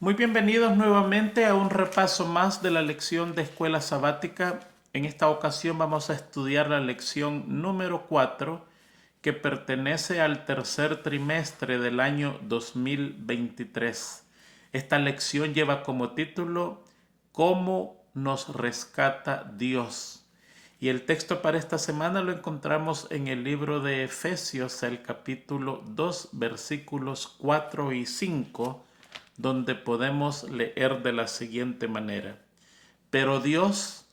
Muy bienvenidos nuevamente a un repaso más de la lección de escuela sabática. En esta ocasión vamos a estudiar la lección número 4 que pertenece al tercer trimestre del año 2023. Esta lección lleva como título ¿Cómo nos rescata Dios? Y el texto para esta semana lo encontramos en el libro de Efesios, el capítulo 2, versículos 4 y 5, donde podemos leer de la siguiente manera: Pero Dios,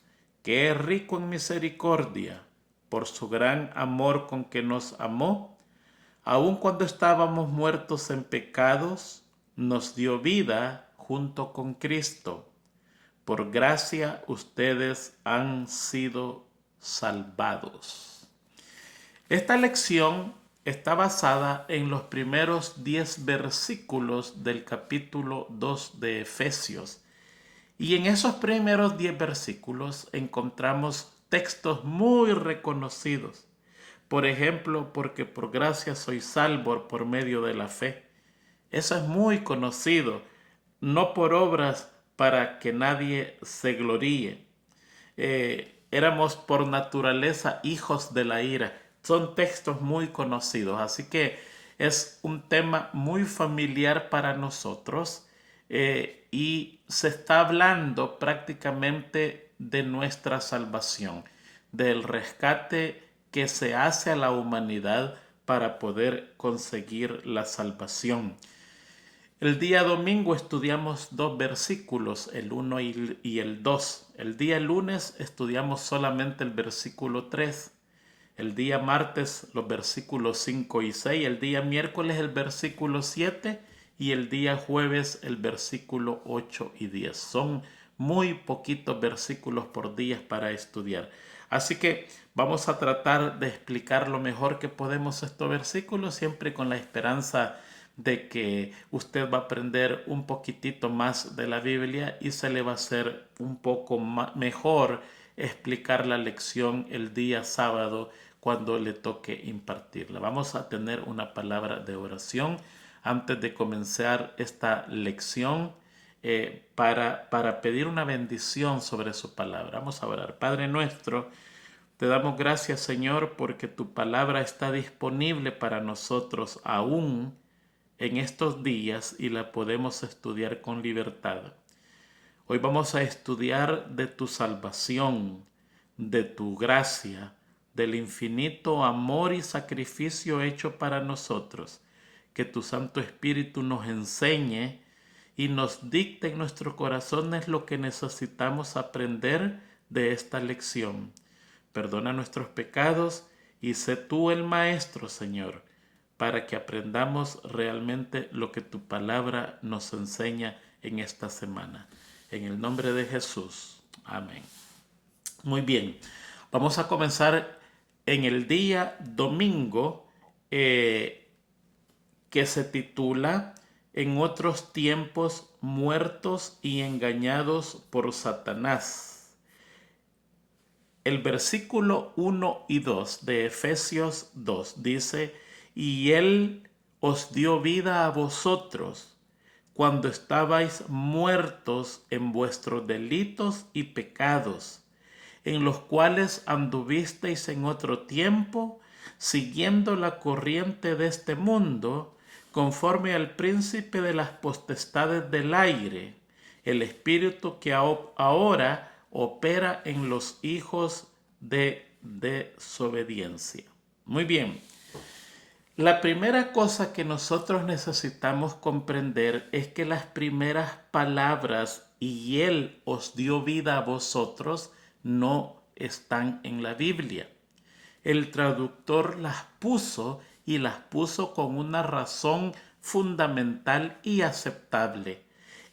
que es rico en misericordia, por su gran amor con que nos amó, aun cuando estábamos muertos en pecados, nos dio vida junto con Cristo. Por gracia ustedes han sido salvados. Esta lección está basada en los primeros 10 versículos del capítulo 2 de Efesios. Y en esos primeros 10 versículos encontramos textos muy reconocidos. Por ejemplo, porque por gracia soy salvo por medio de la fe. Eso es muy conocido. No por obras para que nadie se gloríe. Éramos por naturaleza hijos de la ira. Son textos muy conocidos, así que es un tema muy familiar para nosotros, y se está hablando prácticamente de nuestra salvación, del rescate que se hace a la humanidad para poder conseguir la salvación. El día domingo estudiamos dos versículos, el 1 y el 2. El día lunes estudiamos solamente el versículo 3. El día martes los versículos 5 y 6. El día miércoles el versículo 7. Y el día jueves el versículo 8 y 10. Son muy poquitos versículos por día para estudiar. Así que vamos a tratar de explicar lo mejor que podemos estos versículos, siempre con la esperanza de que usted va a aprender un poquitito más de la Biblia y se le va a hacer un poco mejor explicar la lección el día sábado cuando le toque impartirla. Vamos a tener una palabra de oración antes de comenzar esta lección, para pedir una bendición sobre su palabra. Vamos a orar. Padre nuestro, te damos gracias, Señor, porque tu palabra está disponible para nosotros aún en estos días y la podemos estudiar con libertad. Hoy vamos a estudiar de tu salvación, de tu gracia, del infinito amor y sacrificio hecho para nosotros. Que tu Santo Espíritu nos enseñe y nos dicte en nuestros corazones lo que necesitamos aprender de esta lección. Perdona nuestros pecados y sé tú el Maestro, Señor, para que aprendamos realmente lo que tu palabra nos enseña en esta semana. En el nombre de Jesús. Amén. Muy bien. Vamos a comenzar en el día domingo, que se titula En otros tiempos muertos y engañados por Satanás. El versículo 1 y 2 de Efesios 2 dice: Y Él os dio vida a vosotros cuando estabais muertos en vuestros delitos y pecados, en los cuales anduvisteis en otro tiempo, siguiendo la corriente de este mundo, conforme al príncipe de las potestades del aire, el espíritu que ahora opera en los hijos de desobediencia. Muy bien. La primera cosa que nosotros necesitamos comprender es que las primeras palabras "y Él os dio vida a vosotros" no están en la Biblia. El traductor las puso, y las puso con una razón fundamental y aceptable.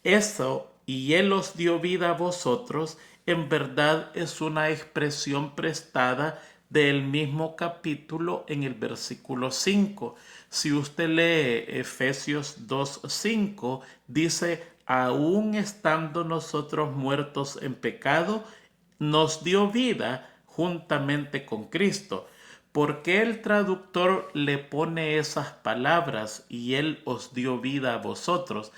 Eso, "y Él os dio vida a vosotros", en verdad es una expresión prestada del mismo capítulo en el versículo 5. Si usted lee Efesios 2:5, dice: aún estando nosotros muertos en pecado, nos dio vida juntamente con Cristo. ¿Por qué el traductor le pone esas palabras "y Él os dio vida a vosotros"?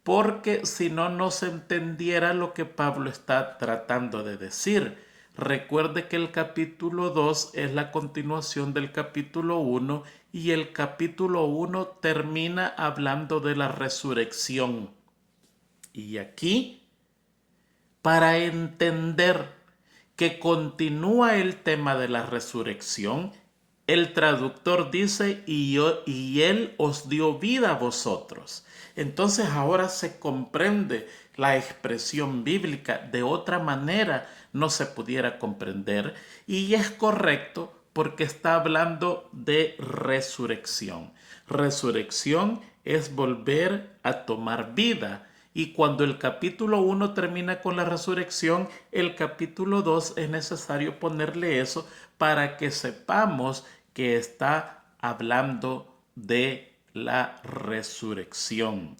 porque si no, no se entendiera lo que Pablo está tratando de decir. Recuerde que el capítulo 2 es la continuación del capítulo 1 y el capítulo 1 termina hablando de la resurrección. Y aquí, para entender que continúa el tema de la resurrección, el traductor dice, y Él os dio vida a vosotros. Entonces ahora se comprende la expresión bíblica. De otra manera no se pudiera comprender. Y es correcto porque está hablando de resurrección. Resurrección es volver a tomar vida. Y cuando el capítulo 1 termina con la resurrección, el capítulo 2 es necesario ponerle eso para que sepamos que está hablando de la resurrección.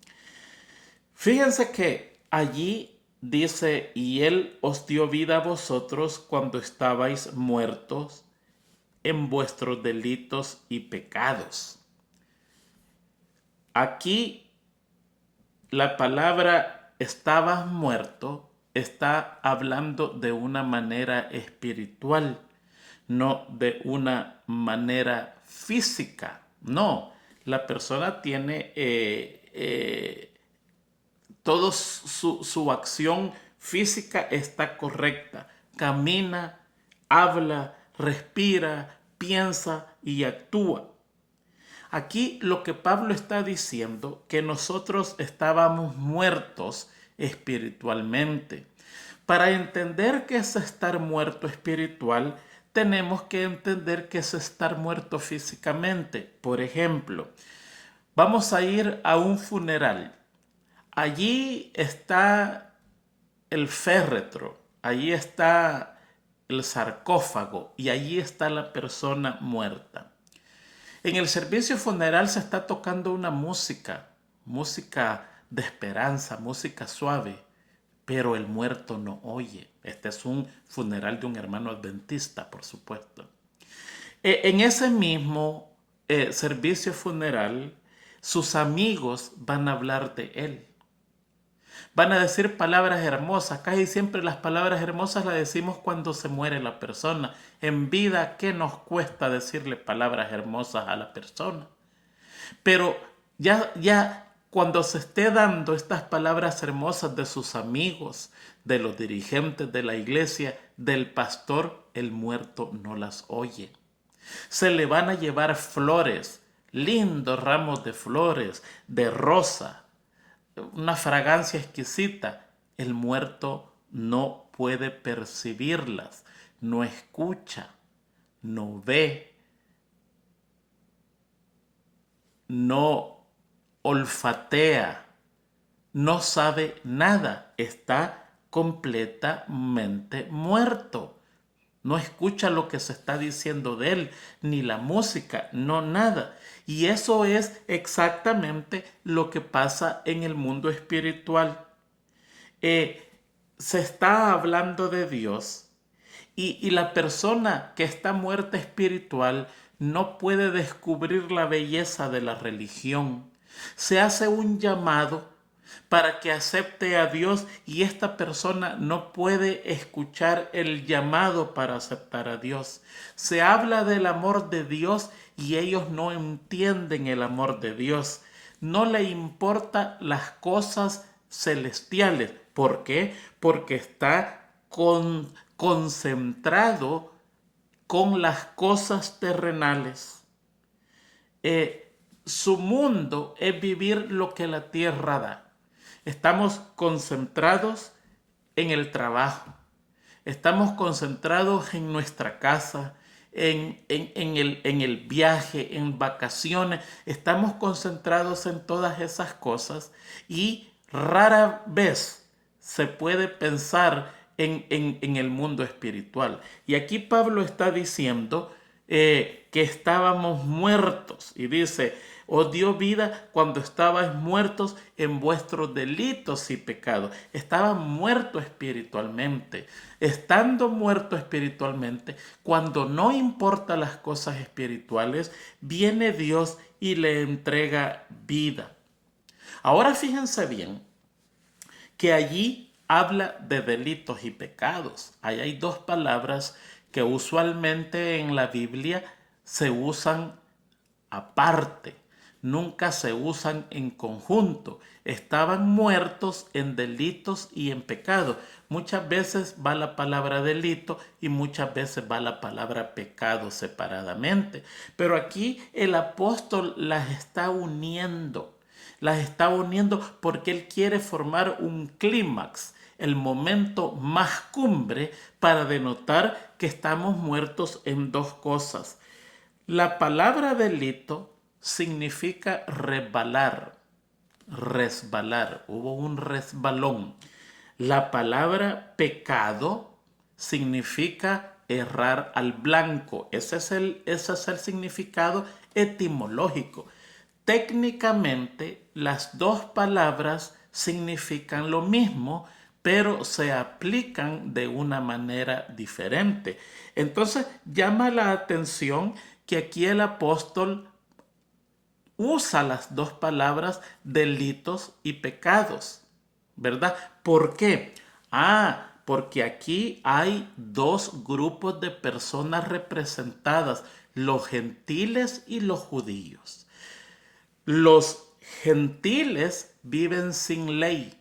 Fíjense que allí dice, y Él os dio vida a vosotros cuando estabais muertos en vuestros delitos y pecados. Aquí la palabra estabas muerto está hablando de una manera espiritual, no de una manera física. No, la persona tiene toda su acción física está correcta. Camina, habla, respira, piensa y actúa. Aquí lo que Pablo está diciendo, que nosotros estábamos muertos espiritualmente. Para entender qué es estar muerto espiritual, tenemos que entender qué es estar muerto físicamente. Por ejemplo, vamos a ir a un funeral. Allí está el féretro, allí está el sarcófago y allí está la persona muerta. En el servicio funeral se está tocando una música de esperanza, música suave, pero el muerto no oye. Este es un funeral de un hermano adventista, por supuesto. En ese mismo servicio funeral, sus amigos van a hablar de él. Van a decir palabras hermosas. Casi siempre las palabras hermosas las decimos cuando se muere la persona. En vida, ¿qué nos cuesta decirle palabras hermosas a la persona? Pero ya cuando se esté dando estas palabras hermosas de sus amigos, de los dirigentes de la iglesia, del pastor, el muerto no las oye. Se le van a llevar flores, lindos ramos de flores, de rosa, una fragancia exquisita. El muerto no puede percibirlas, no escucha, no ve, no olfatea, no sabe nada, está completamente muerto. No escucha lo que se está diciendo de él, ni la música, no nada. Y eso es exactamente lo que pasa en el mundo espiritual. Se está hablando de Dios y la persona que está muerta espiritual no puede descubrir la belleza de la religión. Se hace un llamado para que acepte a Dios y esta persona no puede escuchar el llamado para aceptar a Dios. Se habla del amor de Dios y ellos no entienden el amor de Dios. No le importan las cosas celestiales. ¿Por qué? Porque está concentrado con las cosas terrenales. Su mundo es vivir lo que la tierra da. Estamos concentrados en el trabajo, estamos concentrados en nuestra casa, en el viaje, en vacaciones, estamos concentrados en todas esas cosas y rara vez se puede pensar en el mundo espiritual. Y aquí Pablo está diciendo que estábamos muertos y dice, os dio vida cuando estabais muertos en vuestros delitos y pecados. Estaban muertos espiritualmente. Estando muerto espiritualmente, cuando no importa las cosas espirituales, viene Dios y le entrega vida. Ahora fíjense bien, que allí habla de delitos y pecados. Ahí hay dos palabras que usualmente en la Biblia se usan aparte, nunca se usan en conjunto. Estaban muertos en delitos y en pecado. Muchas veces va la palabra delito y muchas veces va la palabra pecado separadamente. Pero aquí el apóstol las está uniendo. Las está uniendo porque él quiere formar un clímax, el momento más cumbre para denotar que estamos muertos en dos cosas. La palabra delito significa resbalar, resbalar. Hubo un resbalón. La palabra pecado significa errar al blanco. Ese es el significado etimológico. Técnicamente, las dos palabras significan lo mismo, pero se aplican de una manera diferente. Entonces, llama la atención que aquí el apóstol usa las dos palabras delitos y pecados, ¿verdad? ¿Por qué? Porque aquí hay dos grupos de personas representadas, los gentiles y los judíos. Los gentiles viven sin ley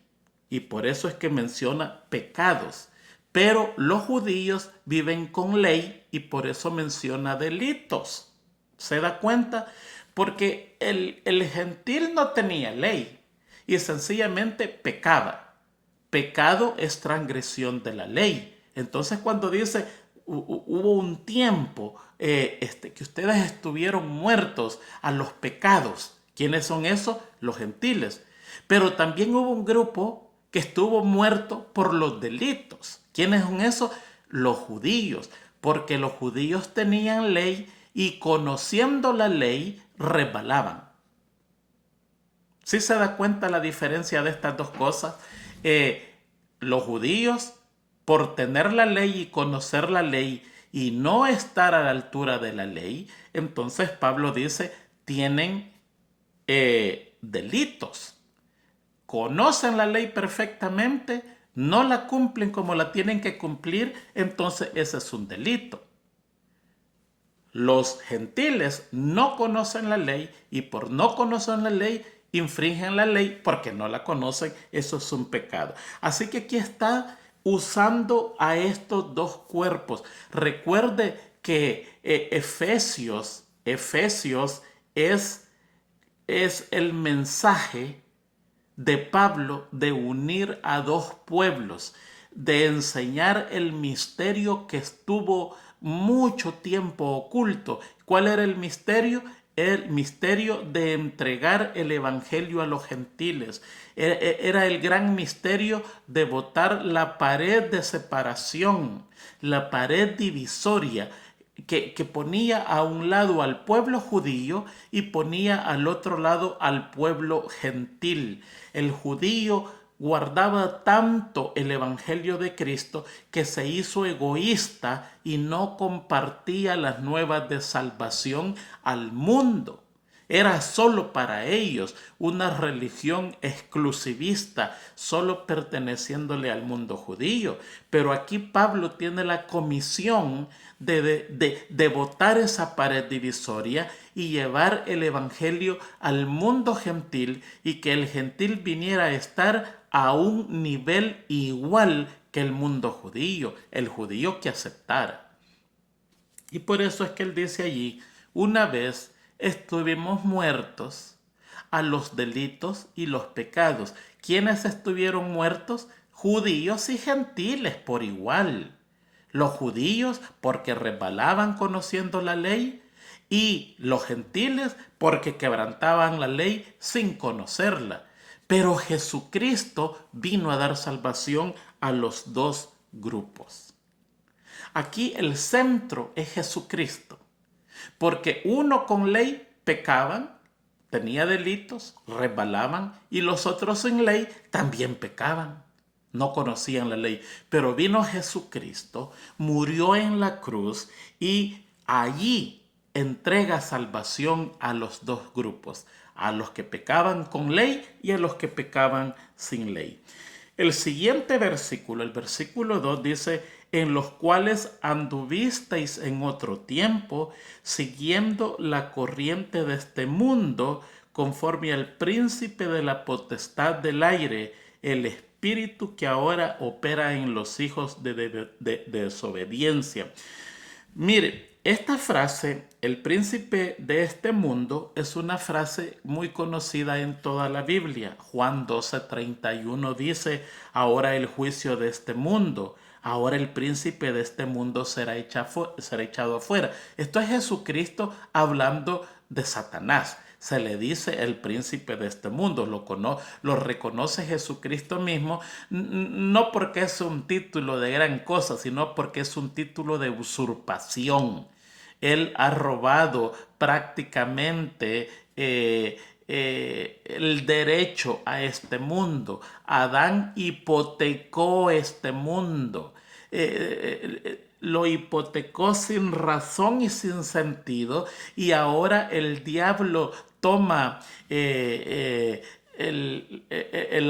y por eso es que menciona pecados, pero los judíos viven con ley y por eso menciona delitos. ¿Se da cuenta? Porque el gentil no tenía ley y sencillamente pecaba. Pecado es transgresión de la ley. Entonces cuando dice hubo un tiempo que ustedes estuvieron muertos a los pecados. ¿Quiénes son esos? Los gentiles. Pero también hubo un grupo que estuvo muerto por los delitos. ¿Quiénes son esos? Los judíos. Porque los judíos tenían ley y conociendo la ley resbalaban. ¿Sí se da cuenta la diferencia de estas dos cosas? Los judíos, por tener la ley y conocer la ley y no estar a la altura de la ley, entonces Pablo dice, tienen delitos. Conocen la ley perfectamente, no la cumplen como la tienen que cumplir, entonces ese es un delito. Los gentiles no conocen la ley y por no conocer la ley infringen la ley porque no la conocen. Eso es un pecado. Así que aquí está usando a estos dos cuerpos. Recuerde que Efesios es el mensaje de Pablo de unir a dos pueblos, de enseñar el misterio que estuvo mucho tiempo oculto. ¿Cuál era el misterio? El misterio de entregar el evangelio a los gentiles. Era el gran misterio de botar la pared de separación, la pared divisoria que ponía a un lado al pueblo judío y ponía al otro lado al pueblo gentil. El judío guardaba tanto el evangelio de Cristo que se hizo egoísta y no compartía las nuevas de salvación al mundo. Era solo para ellos una religión exclusivista, solo perteneciéndole al mundo judío. Pero aquí Pablo tiene la comisión de botar esa pared divisoria y llevar el evangelio al mundo gentil y que el gentil viniera a estar a un nivel igual que el mundo judío, el judío que aceptara. Y por eso es que él dice allí, una vez estuvimos muertos a los delitos y los pecados. ¿Quiénes estuvieron muertos? Judíos y gentiles por igual. Los judíos porque resbalaban conociendo la ley y los gentiles porque quebrantaban la ley sin conocerla. Pero Jesucristo vino a dar salvación a los dos grupos. Aquí el centro es Jesucristo, porque uno con ley pecaban, tenía delitos, resbalaban, y los otros sin ley también pecaban, no conocían la ley. Pero vino Jesucristo, murió en la cruz y allí entrega salvación a los dos grupos, a los que pecaban con ley y a los que pecaban sin ley. El siguiente versículo, el versículo 2 dice, en los cuales anduvisteis en otro tiempo, siguiendo la corriente de este mundo, conforme al príncipe de la potestad del aire, el espíritu que ahora opera en los hijos de desobediencia. Mire, esta frase, el príncipe de este mundo, es una frase muy conocida en toda la Biblia. Juan 12:31 dice, ahora el juicio de este mundo, ahora el príncipe de este mundo será echado afuera. Esto es Jesucristo hablando de Satanás. Se le dice el príncipe de este mundo, lo reconoce Jesucristo mismo, no porque es un título de gran cosa, sino porque es un título de usurpación. Él ha robado prácticamente el derecho a este mundo. Adán hipotecó este mundo. Lo hipotecó sin razón y sin sentido, y ahora el diablo toma el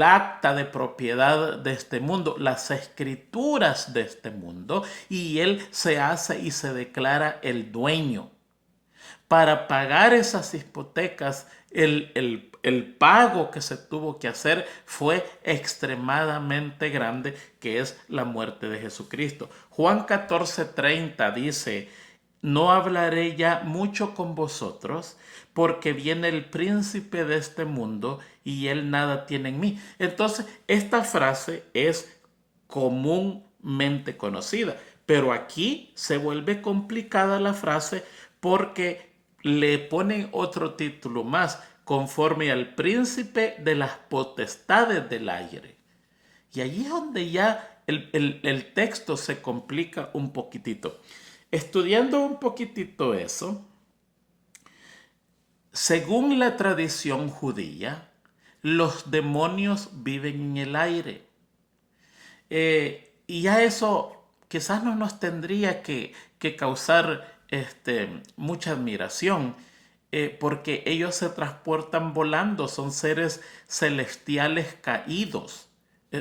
acta de propiedad de este mundo, las escrituras de este mundo, y él se hace y se declara el dueño. Para pagar esas hipotecas, el pago que se tuvo que hacer fue extremadamente grande, que es la muerte de Jesucristo. Juan 14:30 dice, no hablaré ya mucho con vosotros, porque viene el príncipe de este mundo y él nada tiene en mí. Entonces, esta frase es comúnmente conocida, pero aquí se vuelve complicada la frase porque le ponen otro título más, conforme al príncipe de las potestades del aire. Y allí es donde ya el texto se complica un poquitito. Estudiando un poquitito eso, según la tradición judía, los demonios viven en el aire. Y ya eso quizás no nos tendría que causar mucha admiración, porque ellos se transportan volando, son seres celestiales caídos.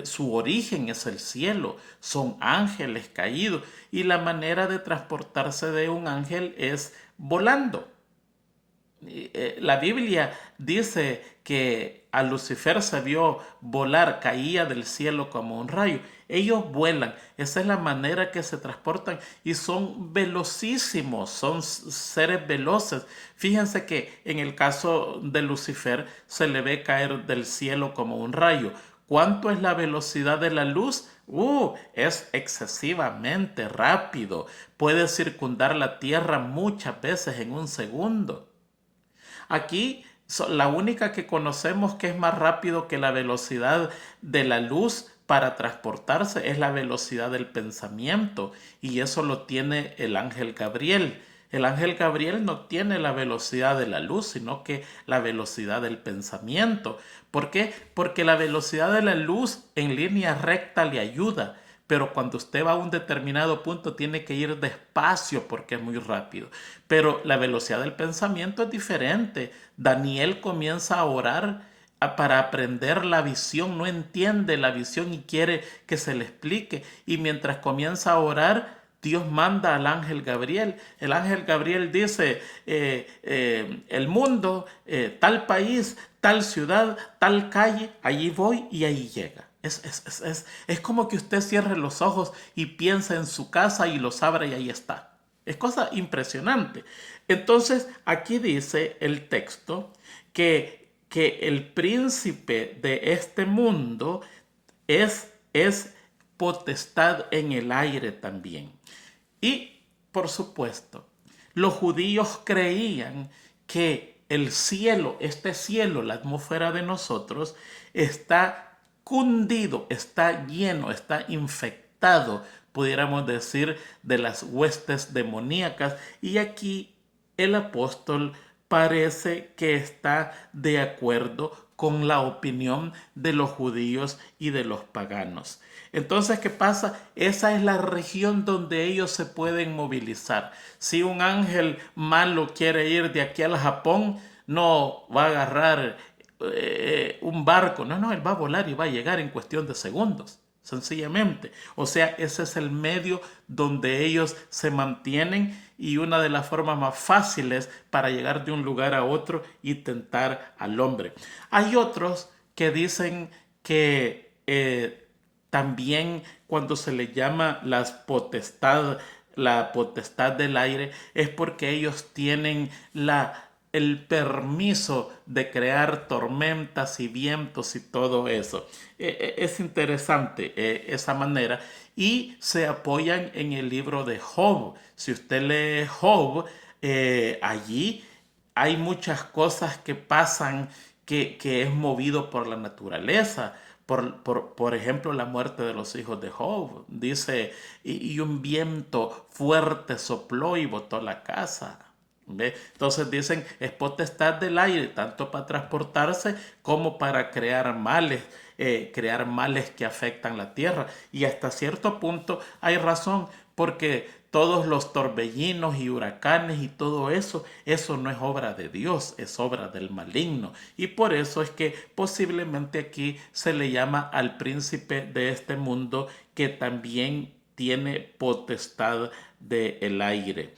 Su origen es el cielo, son ángeles caídos, y la manera de transportarse de un ángel es volando. La Biblia dice que a Lucifer se vio volar, caía del cielo como un rayo. Ellos vuelan, esa es la manera que se transportan, y son velocísimos, son seres veloces. Fíjense que en el caso de Lucifer se le ve caer del cielo como un rayo. ¿Cuánto es la velocidad de la luz? Es excesivamente rápido. Puede circundar la Tierra muchas veces en un segundo. Aquí la única que conocemos que es más rápido que la velocidad de la luz para transportarse es la velocidad del pensamiento, y eso lo tiene el ángel Gabriel. El ángel Gabriel no tiene la velocidad de la luz, sino que la velocidad del pensamiento. ¿Por qué? Porque la velocidad de la luz en línea recta le ayuda, pero cuando usted va a un determinado punto tiene que ir despacio porque es muy rápido. Pero la velocidad del pensamiento es diferente. Daniel comienza a orar para aprender la visión, no entiende la visión y quiere que se le explique. Y mientras comienza a orar, Dios manda al ángel Gabriel. El ángel Gabriel dice, el mundo, tal país, tal ciudad, tal calle, allí voy y ahí llega. Es como que usted cierre los ojos y piensa en su casa y los abra y ahí está. Es cosa impresionante. Entonces, aquí dice el texto que el príncipe de este mundo es potestad en el aire también. Y, por supuesto, los judíos creían que el cielo, este cielo, la atmósfera de nosotros, está cundido, está lleno, está infectado, pudiéramos decir, de las huestes demoníacas. Y aquí el apóstol parece que está de acuerdo con la opinión de los judíos y de los paganos. Entonces, ¿qué pasa? Esa es la región donde ellos se pueden movilizar. Si un ángel malo quiere ir de aquí al Japón, no va a agarrar un barco. No, él va a volar y va a llegar en cuestión de segundos, sencillamente. O sea, ese es el medio donde ellos se mantienen y una de las formas más fáciles para llegar de un lugar a otro y tentar al hombre. Hay otros que dicen que también cuando se le llama la potestad del aire, es porque ellos tienen el permiso de crear tormentas y vientos y todo eso. Es interesante esa manera y se apoyan en el libro de Job. Si usted lee Job, allí hay muchas cosas que pasan que es movido por la naturaleza. Por ejemplo, la muerte de los hijos de Job. Dice, y un viento fuerte sopló y botó la casa. ¿Ve? Entonces dicen, es potestad del aire, tanto para transportarse como para crear males que afectan la tierra. Y hasta cierto punto hay razón, porque todos los torbellinos y huracanes y todo eso no es obra de Dios, es obra del maligno. Y por eso es que posiblemente aquí se le llama al príncipe de este mundo, que también tiene potestad del aire.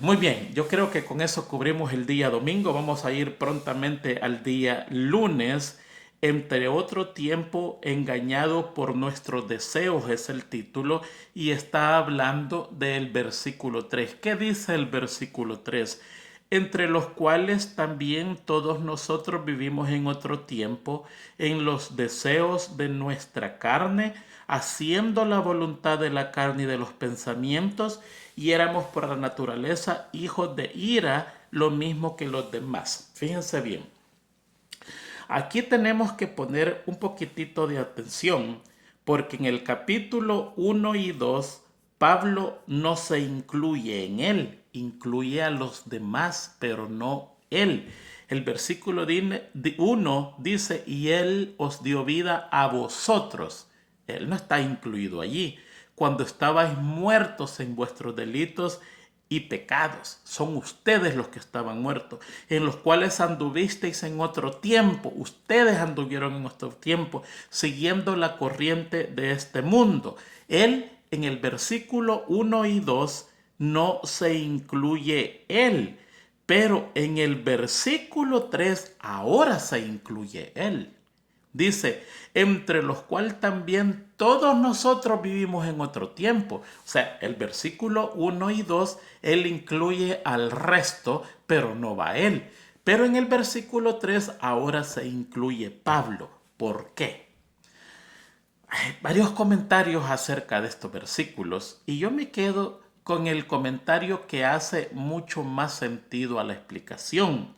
Muy bien, yo creo que con eso cubrimos el día domingo. Vamos a ir prontamente al día lunes. Entre otro tiempo, engañado por nuestros deseos es el título, y está hablando del versículo 3. ¿Qué dice el versículo 3? Entre los cuales también todos nosotros vivimos en otro tiempo, en los deseos de nuestra carne, haciendo la voluntad de la carne y de los pensamientos, y éramos por la naturaleza hijos de ira, lo mismo que los demás. Fíjense bien. Aquí tenemos que poner un poquitito de atención, porque en el capítulo 1 y 2, Pablo no se incluye en él, incluye a los demás, pero no él. El versículo 1 dice, y él os dio vida a vosotros. Él no está incluido allí. Cuando estabais muertos en vuestros delitos y pecados, son ustedes los que estaban muertos, en los cuales anduvisteis en otro tiempo. Ustedes anduvieron en otro tiempo, siguiendo la corriente de este mundo. Él, en el versículo 1 y 2, no se incluye él, pero en el versículo 3 ahora se incluye él. Dice, entre los cuales también todos nosotros vivimos en otro tiempo. O sea, el versículo 1 y 2, él incluye al resto, pero no va él. Pero en el versículo 3 ahora se incluye Pablo. ¿Por qué? Hay varios comentarios acerca de estos versículos, y yo me quedo con el comentario que hace mucho más sentido a la explicación.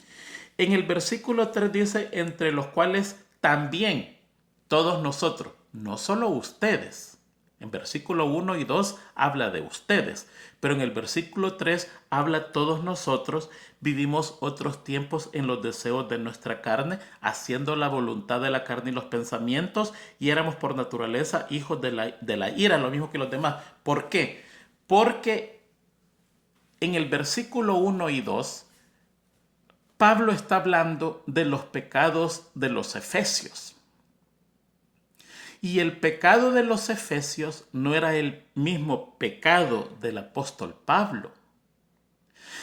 En el versículo 3 dice, entre los cuales también todos nosotros, no solo ustedes. En versículo 1 y 2 habla de ustedes, pero en el versículo 3 habla todos nosotros, vivimos otros tiempos en los deseos de nuestra carne, haciendo la voluntad de la carne y los pensamientos, y éramos por naturaleza hijos de la ira, lo mismo que los demás. ¿Por qué? Porque en el versículo 1 y 2 Pablo está hablando de los pecados de los efesios. Y el pecado de los efesios no era el mismo pecado del apóstol Pablo.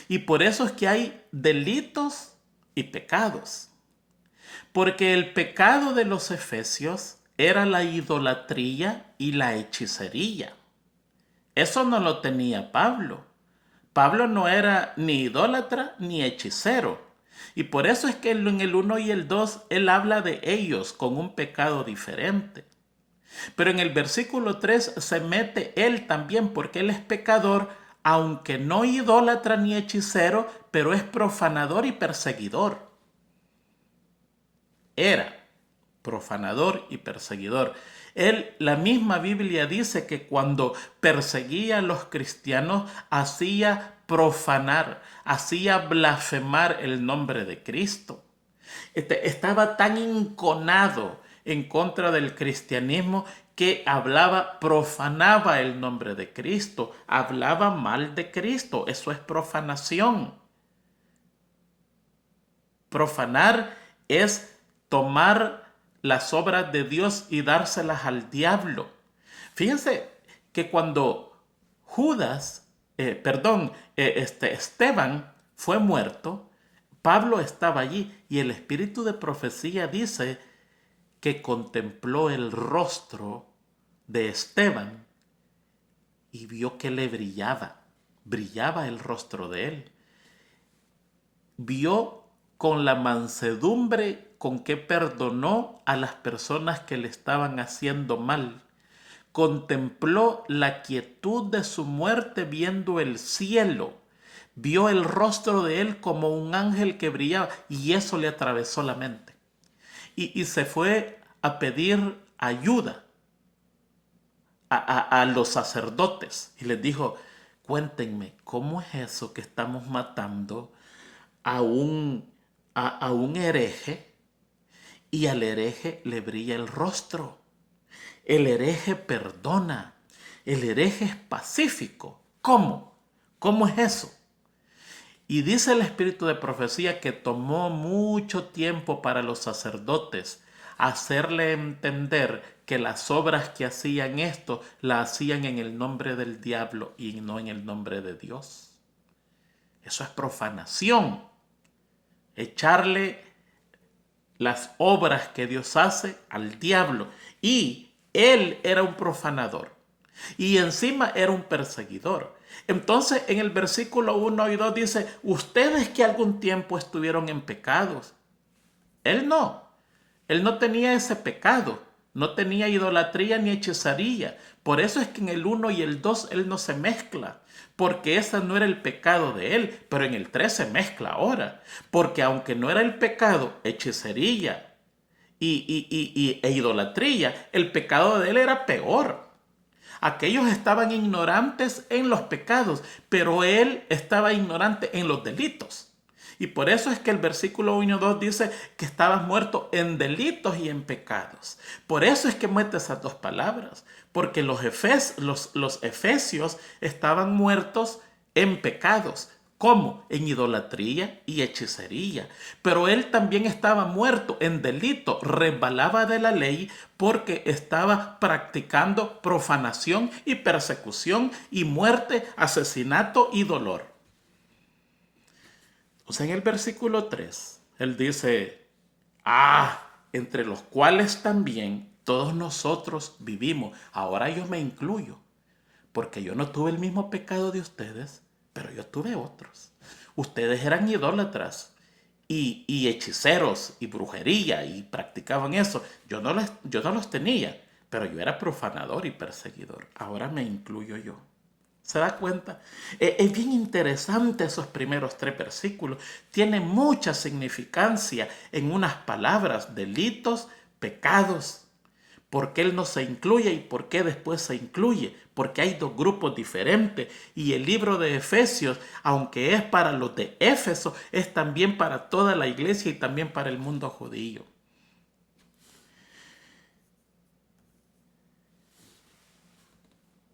Y por eso es que hay delitos y pecados. Porque el pecado de los efesios era la idolatría y la hechicería. Eso no lo tenía Pablo. Pablo no era ni idólatra ni hechicero. Y por eso es que en el 1 y el 2 él habla de ellos con un pecado diferente. Pero en el versículo 3 se mete él también, porque él es pecador, aunque no idólatra ni hechicero, pero es profanador y perseguidor. Era profanador y perseguidor. La misma Biblia dice que cuando perseguía a los cristianos hacía profanar, hacía blasfemar el nombre de Cristo. Estaba tan enconado en contra del cristianismo que profanaba el nombre de Cristo, hablaba mal de Cristo. Eso es profanación. Profanar es tomar las obras de Dios y dárselas al diablo. Fíjense que cuando Esteban fue muerto, Pablo estaba allí y el espíritu de profecía dice que contempló el rostro de Esteban y vio que le brillaba el rostro de él. Vio con la mansedumbre con que perdonó a las personas que le estaban haciendo mal. Contempló la quietud de su muerte viendo el cielo. Vio el rostro de él como un ángel que brillaba y eso le atravesó la mente. Y se fue a pedir ayuda a los sacerdotes y les dijo, cuéntenme, ¿cómo es eso que estamos matando a un hereje y al hereje le brilla el rostro? El hereje perdona, el hereje es pacífico. ¿Cómo? ¿Cómo es eso? Y dice el espíritu de profecía que tomó mucho tiempo para los sacerdotes hacerle entender que las obras que hacían esto, las hacían en el nombre del diablo y no en el nombre de Dios. Eso es profanación. Echarle las obras que Dios hace al diablo. Y él era un profanador. Y encima era un perseguidor. Entonces en el versículo 1 y 2 dice, ustedes que algún tiempo estuvieron en pecados. Él no tenía ese pecado. No tenía idolatría ni hechicería. Por eso es que en el 1 y el 2 él no se mezcla. Porque ese no era el pecado de él. Pero en el 3 se mezcla ahora. Porque aunque no era el pecado, hechicería e idolatría, el pecado de él era peor. Aquellos estaban ignorantes en los pecados, pero él estaba ignorante en los delitos. Y por eso es que el versículo 1 y 2 dice que estabas muerto en delitos y en pecados. Por eso es que mete esas dos palabras, porque los efesios estaban muertos en pecados. ¿Cómo? En idolatría y hechicería. Pero él también estaba muerto en delito, resbalaba de la ley porque estaba practicando profanación y persecución y muerte, asesinato y dolor. O sea, en el versículo 3, él dice, entre los cuales también todos nosotros vivimos. Ahora yo me incluyo, porque yo no tuve el mismo pecado de ustedes, pero yo tuve otros. Ustedes eran idólatras y hechiceros y brujería y practicaban eso. Yo no los tenía, pero yo era profanador y perseguidor. Ahora me incluyo yo. ¿Se da cuenta? Es bien interesante esos primeros 3 versículos. Tiene mucha significancia en unas palabras, delitos, pecados. ¿Por qué él no se incluye y por qué después se incluye? Porque hay 2 grupos diferentes y el libro de Efesios, aunque es para los de Éfeso, es también para toda la iglesia y también para el mundo judío.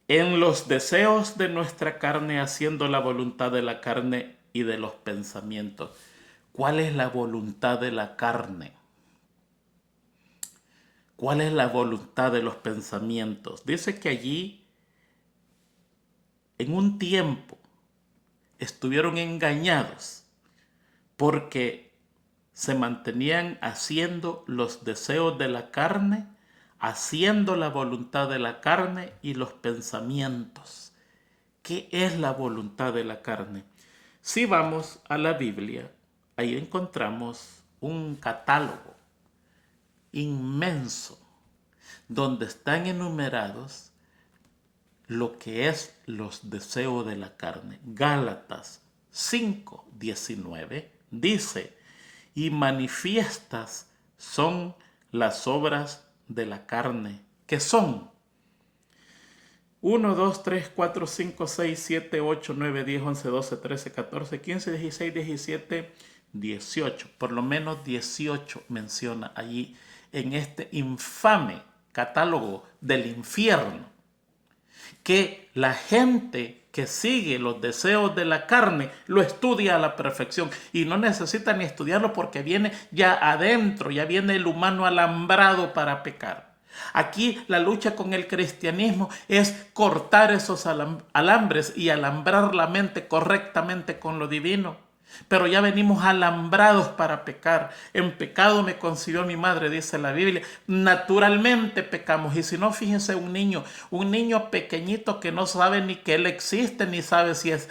En los deseos de nuestra carne, haciendo la voluntad de la carne y de los pensamientos. ¿Cuál es la voluntad de la carne? ¿Cuál es la voluntad de los pensamientos? Dice que allí, en un tiempo, estuvieron engañados porque se mantenían haciendo los deseos de la carne, haciendo la voluntad de la carne y los pensamientos. ¿Qué es la voluntad de la carne? Si vamos a la Biblia, ahí encontramos un catálogo inmenso donde están enumerados lo que es los deseos de la carne. Gálatas 5:19 dice, y manifiestas son las obras de la carne, que son 1, 2, 3, 4, 5, 6, 7, 8, 9, 10, 11, 12, 13, 14, 15, 16, 17, 18. Por lo menos 18 menciona allí en este infame catálogo del infierno que la gente que sigue los deseos de la carne, lo estudia a la perfección. Y no necesita ni estudiarlo porque viene ya adentro, ya viene el humano alambrado para pecar. Aquí la lucha con el cristianismo es cortar esos alambres y alambrar la mente correctamente con lo divino. Pero ya venimos alambrados para pecar. En pecado me concibió mi madre, dice la Biblia. Naturalmente pecamos. Y si no, fíjense un niño pequeñito que no sabe ni que él existe, ni sabe si es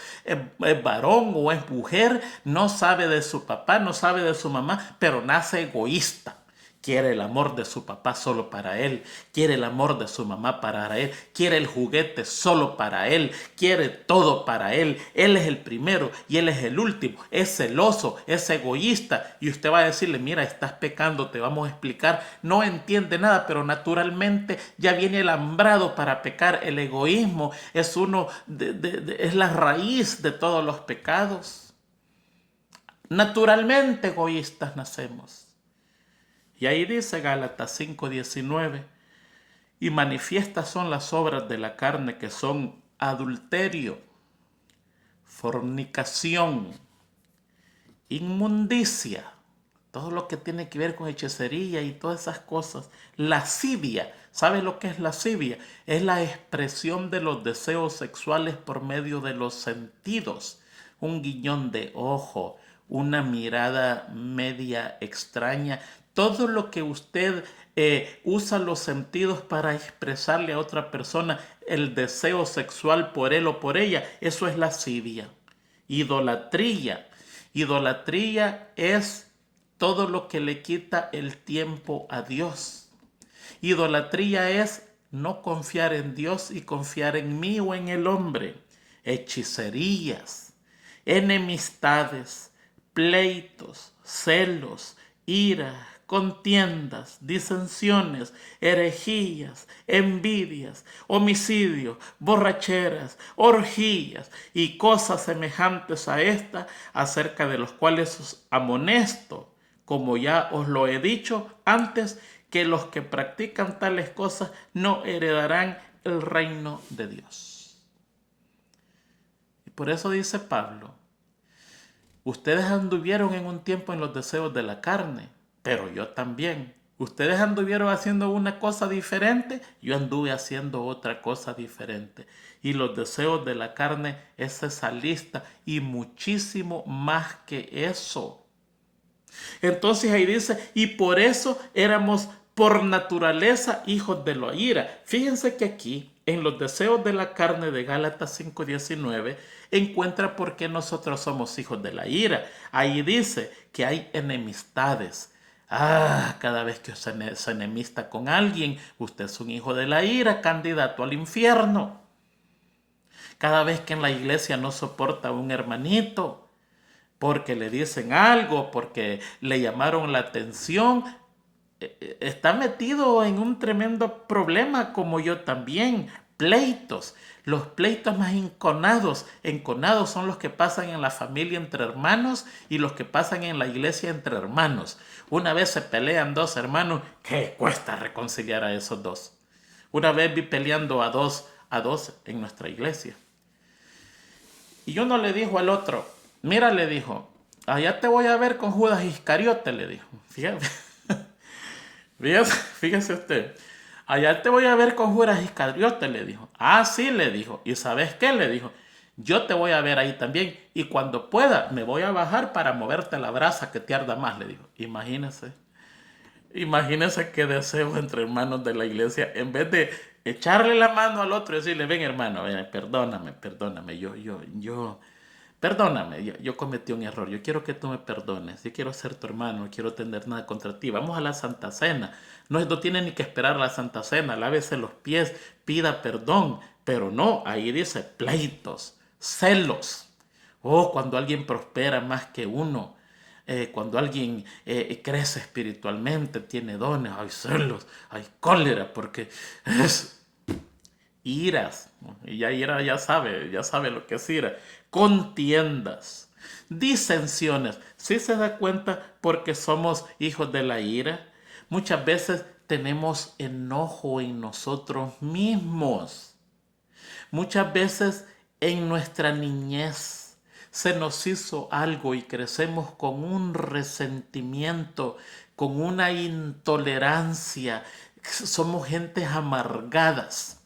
varón o es mujer, no sabe de su papá, no sabe de su mamá, pero nace egoísta. Quiere el amor de su papá solo para él. Quiere el amor de su mamá para él. Quiere el juguete solo para él. Quiere todo para él. Él es el primero y él es el último. Es celoso, es egoísta. Y usted va a decirle, mira, estás pecando, te vamos a explicar. No entiende nada, pero naturalmente ya viene alambrado para pecar. El egoísmo es es la raíz de todos los pecados. Naturalmente egoístas nacemos. Y ahí dice Gálatas 5:19, y manifiestas son las obras de la carne, que son adulterio, fornicación, inmundicia, todo lo que tiene que ver con hechicería y todas esas cosas. Lascivia, ¿sabe lo que es lascivia? Es la expresión de los deseos sexuales por medio de los sentidos. Un guiñón de ojo, una mirada media extraña. Todo lo que usted usa los sentidos para expresarle a otra persona el deseo sexual por él o por ella, eso es lascivia. Idolatría. Idolatría es todo lo que le quita el tiempo a Dios. Idolatría es no confiar en Dios y confiar en mí o en el hombre. Hechicerías, enemistades, pleitos, celos, ira, contiendas, disensiones, herejías, envidias, homicidios, borracheras, orgías y cosas semejantes a esta, acerca de los cuales os amonesto, como ya os lo he dicho antes, que los que practican tales cosas no heredarán el reino de Dios. Y por eso dice Pablo, ustedes anduvieron en un tiempo en los deseos de la carne, pero yo también. Ustedes anduvieron haciendo una cosa diferente, yo anduve haciendo otra cosa diferente. Y los deseos de la carne es esa lista y muchísimo más que eso. Entonces ahí dice, y por eso éramos por naturaleza hijos de la ira. Fíjense que aquí, en los deseos de la carne de Gálatas 5:19, encuentra por qué nosotros somos hijos de la ira. Ahí dice que hay enemistades. Cada vez que usted se enemista con alguien, usted es un hijo de la ira, candidato al infierno. Cada vez que en la iglesia no soporta a un hermanito, porque le dicen algo, porque le llamaron la atención, está metido en un tremendo problema, como yo también. Pleitos. Los pleitos más enconados son los que pasan en la familia entre hermanos y los que pasan en la iglesia entre hermanos. Una vez se pelean dos hermanos, ¿qué cuesta reconciliar a esos dos? Una vez vi peleando a dos en nuestra iglesia. Y uno le dijo al otro, mira, le dijo, allá te voy a ver con Judas Iscariote, le dijo. Fíjese usted, allá te voy a ver con Judas Iscariote, le dijo. Ah, sí, le dijo. ¿Y sabes qué? Le dijo, yo te voy a ver ahí también y cuando pueda me voy a bajar para moverte la brasa que te arda más, le dijo. Imagínese qué deseo entre hermanos de la iglesia, en vez de echarle la mano al otro y decirle, ven hermano, perdóname, yo cometí un error, yo quiero que tú me perdones, yo quiero ser tu hermano, no quiero tener nada contra ti, vamos a la Santa Cena, no tiene ni que esperar a la Santa Cena, lávese los pies, pida perdón, pero no, ahí dice pleitos, celos, cuando alguien prospera más que uno, cuando alguien crece espiritualmente, tiene dones, hay celos, hay cólera, porque es iras, ¿no? Y ya ira ya sabe lo que es ira, contiendas, disensiones. ¿Sí se da cuenta porque somos hijos de la ira? Muchas veces tenemos enojo en nosotros mismos. Muchas veces en nuestra niñez se nos hizo algo y crecemos con un resentimiento, con una intolerancia. Somos gentes amargadas.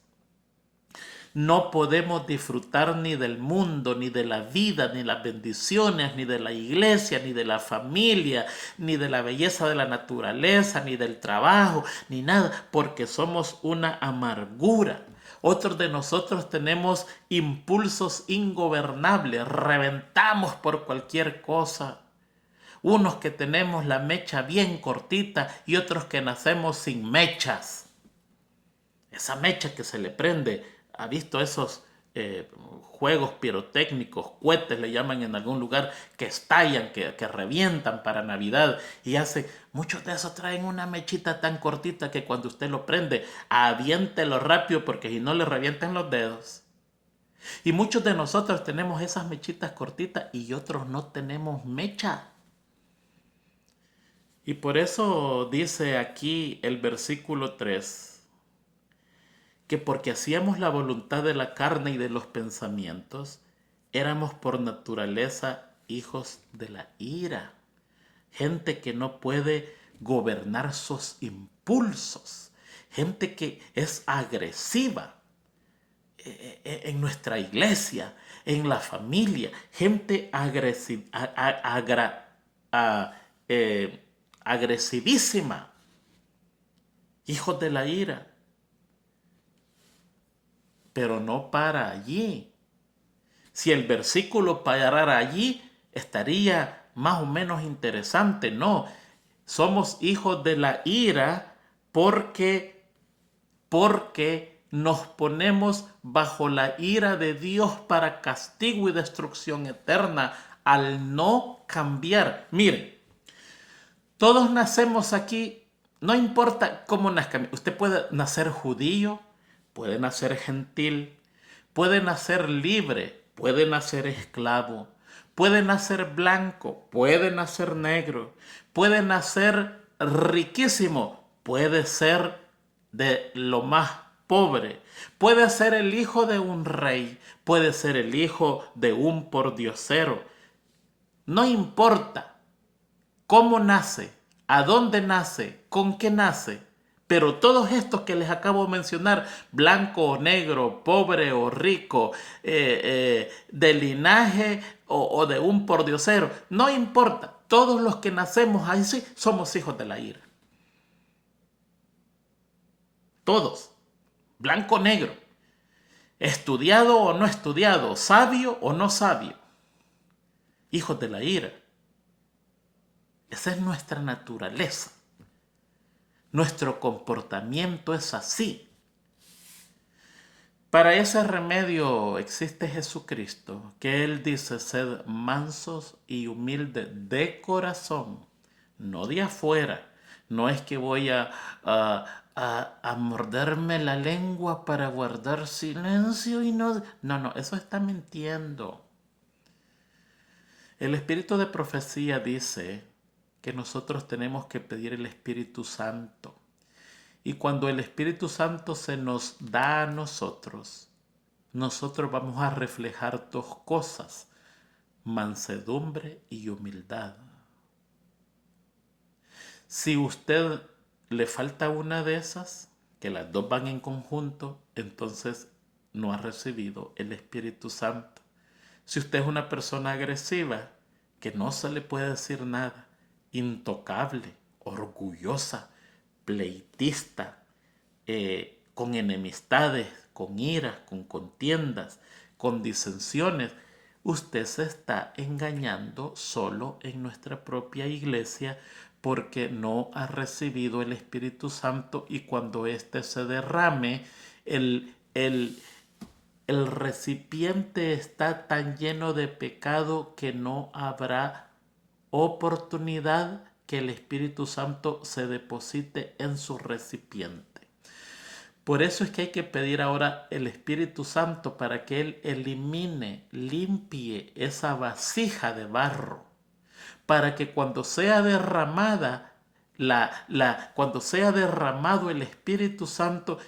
No podemos disfrutar ni del mundo, ni de la vida, ni las bendiciones, ni de la iglesia, ni de la familia, ni de la belleza de la naturaleza, ni del trabajo, ni nada, porque somos una amargura. Otros de nosotros tenemos impulsos ingobernables, reventamos por cualquier cosa. Unos que tenemos la mecha bien cortita y otros que nacemos sin mechas. Esa mecha que se le prende, ¿ha visto esos juegos pirotécnicos, cohetes le llaman en algún lugar, que estallan, que revientan para Navidad y hace, muchos de esos traen una mechita tan cortita que cuando usted lo prende, aviéntelo rápido porque si no le revientan los dedos. Y muchos de nosotros tenemos esas mechitas cortitas y otros no tenemos mecha. Y por eso dice aquí el versículo 3, que porque hacíamos la voluntad de la carne y de los pensamientos, éramos por naturaleza hijos de la ira. Gente que no puede gobernar sus impulsos. Gente que es agresiva en nuestra iglesia, en la familia. Gente agresivísima. Hijos de la ira. Pero no para allí. Si el versículo parara allí, estaría más o menos interesante. No, somos hijos de la ira porque nos ponemos bajo la ira de Dios para castigo y destrucción eterna al no cambiar. Miren, todos nacemos aquí, no importa cómo nazcan. Usted puede nacer judío, puede nacer gentil, puede nacer libre, puede nacer esclavo, puede nacer blanco, puede nacer negro, puede nacer riquísimo, puede ser de lo más pobre, puede ser el hijo de un rey, puede ser el hijo de un pordiosero. No importa cómo nace, a dónde nace, con qué nace. Pero todos estos que les acabo de mencionar, blanco o negro, pobre o rico, de linaje o de un pordiosero, no importa. Todos los que nacemos ahí sí somos hijos de la ira. Todos. Blanco o negro. Estudiado o no estudiado. Sabio o no sabio. Hijos de la ira. Esa es nuestra naturaleza. Nuestro comportamiento es así. Para ese remedio existe Jesucristo, que Él dice, sed mansos y humildes de corazón, no de afuera. No es que voy a morderme la lengua para guardar silencio y no... No, eso está mintiendo. El espíritu de profecía dice que nosotros tenemos que pedir el Espíritu Santo. Y cuando el Espíritu Santo se nos da a nosotros vamos a reflejar dos cosas, mansedumbre y humildad. Si usted le falta una de esas, que las dos van en conjunto, entonces no ha recibido el Espíritu Santo. Si usted es una persona agresiva, que no se le puede decir nada, intocable, orgullosa, pleitista, con enemistades, con iras, con contiendas, con disensiones, usted se está engañando solo en nuestra propia iglesia porque no ha recibido el Espíritu Santo y cuando éste se derrame, el recipiente está tan lleno de pecado que no habrá oportunidad que el Espíritu Santo se deposite en su recipiente. Por eso es que hay que pedir ahora el Espíritu Santo para que Él elimine, limpie esa vasija de barro, para que cuando sea derramada cuando sea derramado el Espíritu Santo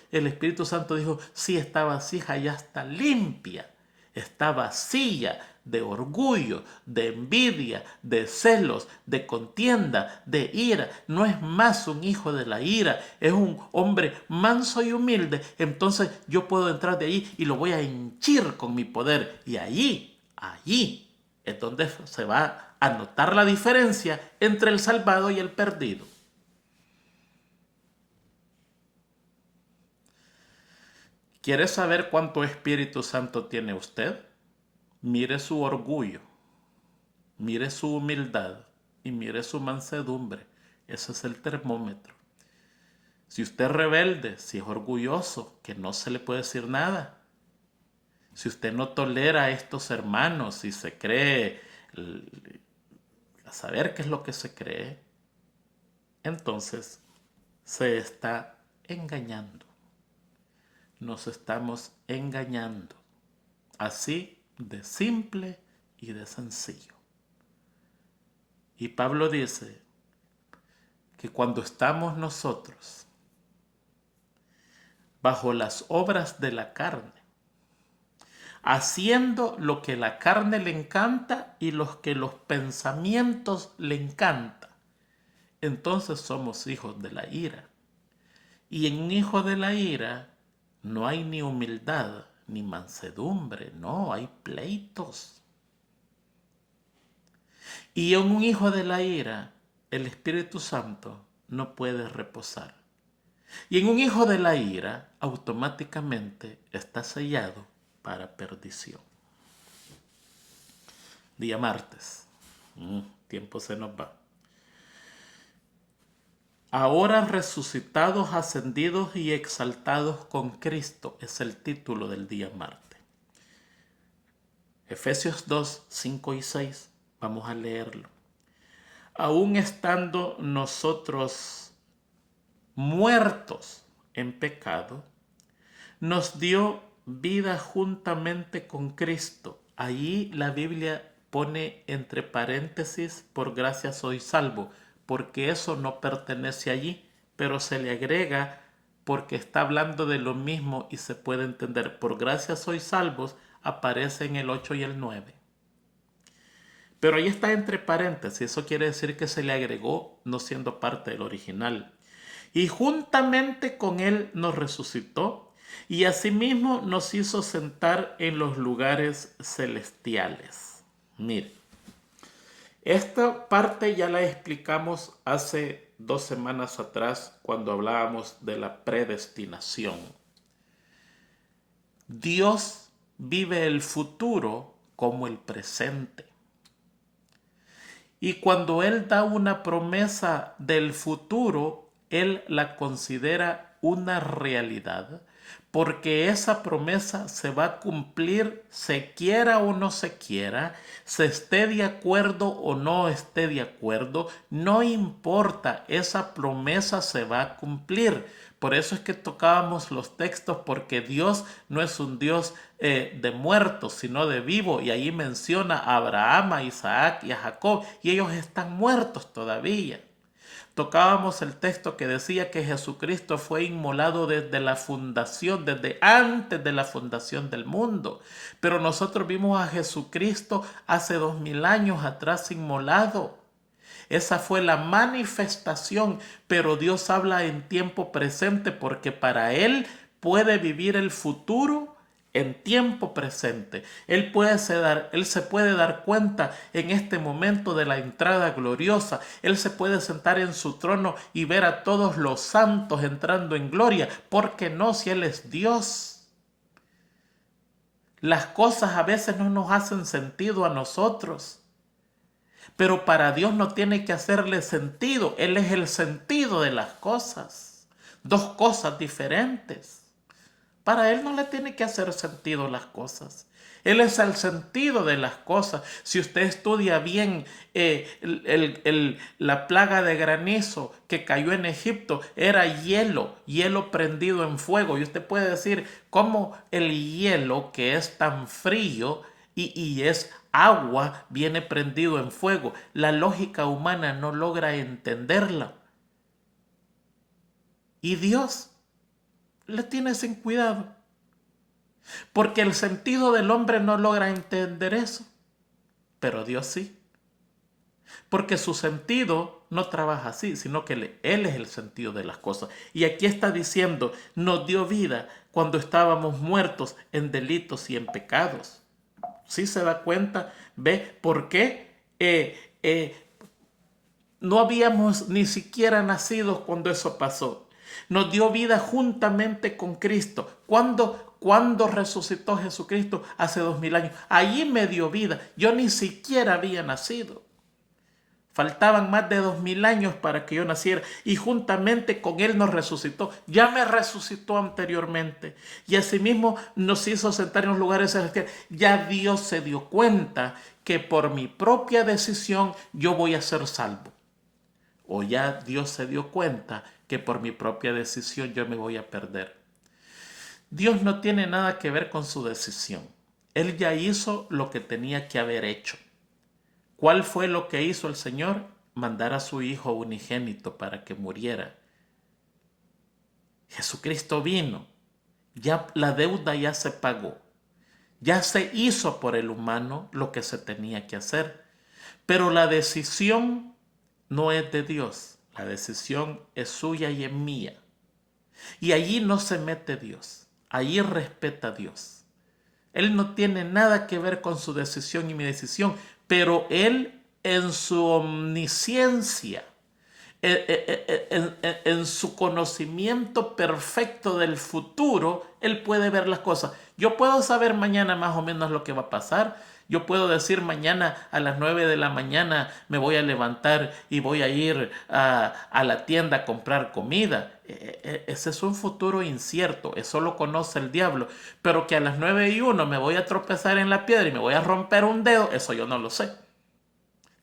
dijo, sí, esta vasija ya está limpia. está vacía de orgullo, de envidia, de celos, de contienda, de ira. No es más un hijo de la ira, es un hombre manso y humilde. Entonces yo puedo entrar de ahí y lo voy a henchir con mi poder. Y allí es donde se va a notar la diferencia entre el salvado y el perdido. ¿Quiere saber cuánto Espíritu Santo tiene usted? Mire su orgullo, mire su humildad y mire su mansedumbre. Ese es el termómetro. Si usted es rebelde, si es orgulloso, que no se le puede decir nada. Si usted no tolera a estos hermanos, si se cree, a saber qué es lo que se cree, entonces se está engañando. Nos estamos engañando. Así de simple y de sencillo. Y Pablo dice que cuando estamos nosotros bajo las obras de la carne, haciendo lo que la carne le encanta y lo que los pensamientos le encanta, entonces somos hijos de la ira. Y en un hijo de la ira no hay ni humildad ni mansedumbre, no, hay pleitos. Y en un hijo de la ira, el Espíritu Santo no puede reposar. Y en un hijo de la ira, automáticamente está sellado para perdición. Día martes. Tiempo se nos va. Ahora resucitados, ascendidos y exaltados con Cristo es el título del día martes. Efesios 2, 5 y 6. Vamos a leerlo. Aún estando nosotros muertos en pecado, nos dio vida juntamente con Cristo. Allí la Biblia pone entre paréntesis, por gracia soy salvo, porque eso no pertenece allí, pero se le agrega porque está hablando de lo mismo y se puede entender. Por gracia sois salvos, aparece en el 8 y el 9. Pero ahí está entre paréntesis, eso quiere decir que se le agregó no siendo parte del original. Y juntamente con él nos resucitó y asimismo nos hizo sentar en los lugares celestiales. Mire, esta parte ya la explicamos hace 2 semanas atrás cuando hablábamos de la predestinación. Dios vive el futuro como el presente. Y cuando Él da una promesa del futuro, Él la considera una realidad, porque esa promesa se va a cumplir, se quiera o no se quiera, se esté de acuerdo o no esté de acuerdo, no importa, esa promesa se va a cumplir. Por eso es que tocábamos los textos, porque Dios no es un Dios de muertos, sino de vivo. Y ahí menciona a Abraham, a Isaac y a Jacob, y ellos están muertos todavía. Tocábamos el texto que decía que Jesucristo fue inmolado desde la fundación, desde antes de la fundación del mundo. Pero nosotros vimos a Jesucristo hace 2000 años atrás inmolado. Esa fue la manifestación, pero Dios habla en tiempo presente porque para Él puede vivir el futuro en tiempo presente. Él se puede dar cuenta en este momento de la entrada gloriosa. Él se puede sentar en su trono y ver a todos los santos entrando en gloria. ¿Por qué no, si Él es Dios? Las cosas a veces no nos hacen sentido a nosotros. Pero para Dios no tiene que hacerle sentido. Él es el sentido de las cosas. 2 cosas diferentes. Para Él no le tiene que hacer sentido las cosas. Él es el sentido de las cosas. Si usted estudia bien la plaga de granizo que cayó en Egipto, era hielo prendido en fuego. Y usted puede decir, ¿cómo el hielo que es tan frío y es agua viene prendido en fuego? La lógica humana no logra entenderla. Y Dios le tiene sin cuidado. Porque el sentido del hombre no logra entender eso, pero Dios sí. Porque su sentido no trabaja así, sino que Él es el sentido de las cosas. Y aquí está diciendo, nos dio vida cuando estábamos muertos en delitos y en pecados. ¿Sí se da cuenta? ¿Ve por qué? No habíamos ni siquiera nacido cuando eso pasó. Nos dio vida juntamente con Cristo. ¿Cuándo resucitó Jesucristo? Hace 2000 años. Allí me dio vida. Yo ni siquiera había nacido. Faltaban más de 2000 años para que yo naciera y juntamente con Él nos resucitó. Ya me resucitó anteriormente y asimismo nos hizo sentar en los lugares celestiales. Ya Dios se dio cuenta que por mi propia decisión yo voy a ser salvo. O ya Dios se dio cuenta que por mi propia decisión yo me voy a perder. Dios no tiene nada que ver con su decisión. Él ya hizo lo que tenía que haber hecho. ¿Cuál fue lo que hizo el Señor? Mandar a su Hijo unigénito para que muriera. Jesucristo vino. Ya la deuda ya se pagó. Ya se hizo por el humano lo que se tenía que hacer. Pero la decisión no es de Dios. La decisión es suya y es mía. Y allí no se mete Dios. Allí respeta a Dios. Él no tiene nada que ver con su decisión y mi decisión, pero Él en su omnisciencia, en su conocimiento perfecto del futuro, Él puede ver las cosas. Yo puedo saber mañana más o menos lo que va a pasar. Yo puedo decir mañana a las 9 de la mañana me voy a levantar y voy a ir a la tienda a comprar comida. Ese es un futuro incierto, eso lo conoce el diablo. Pero que a las 9:01 me voy a tropezar en la piedra y me voy a romper un dedo, eso yo no lo sé.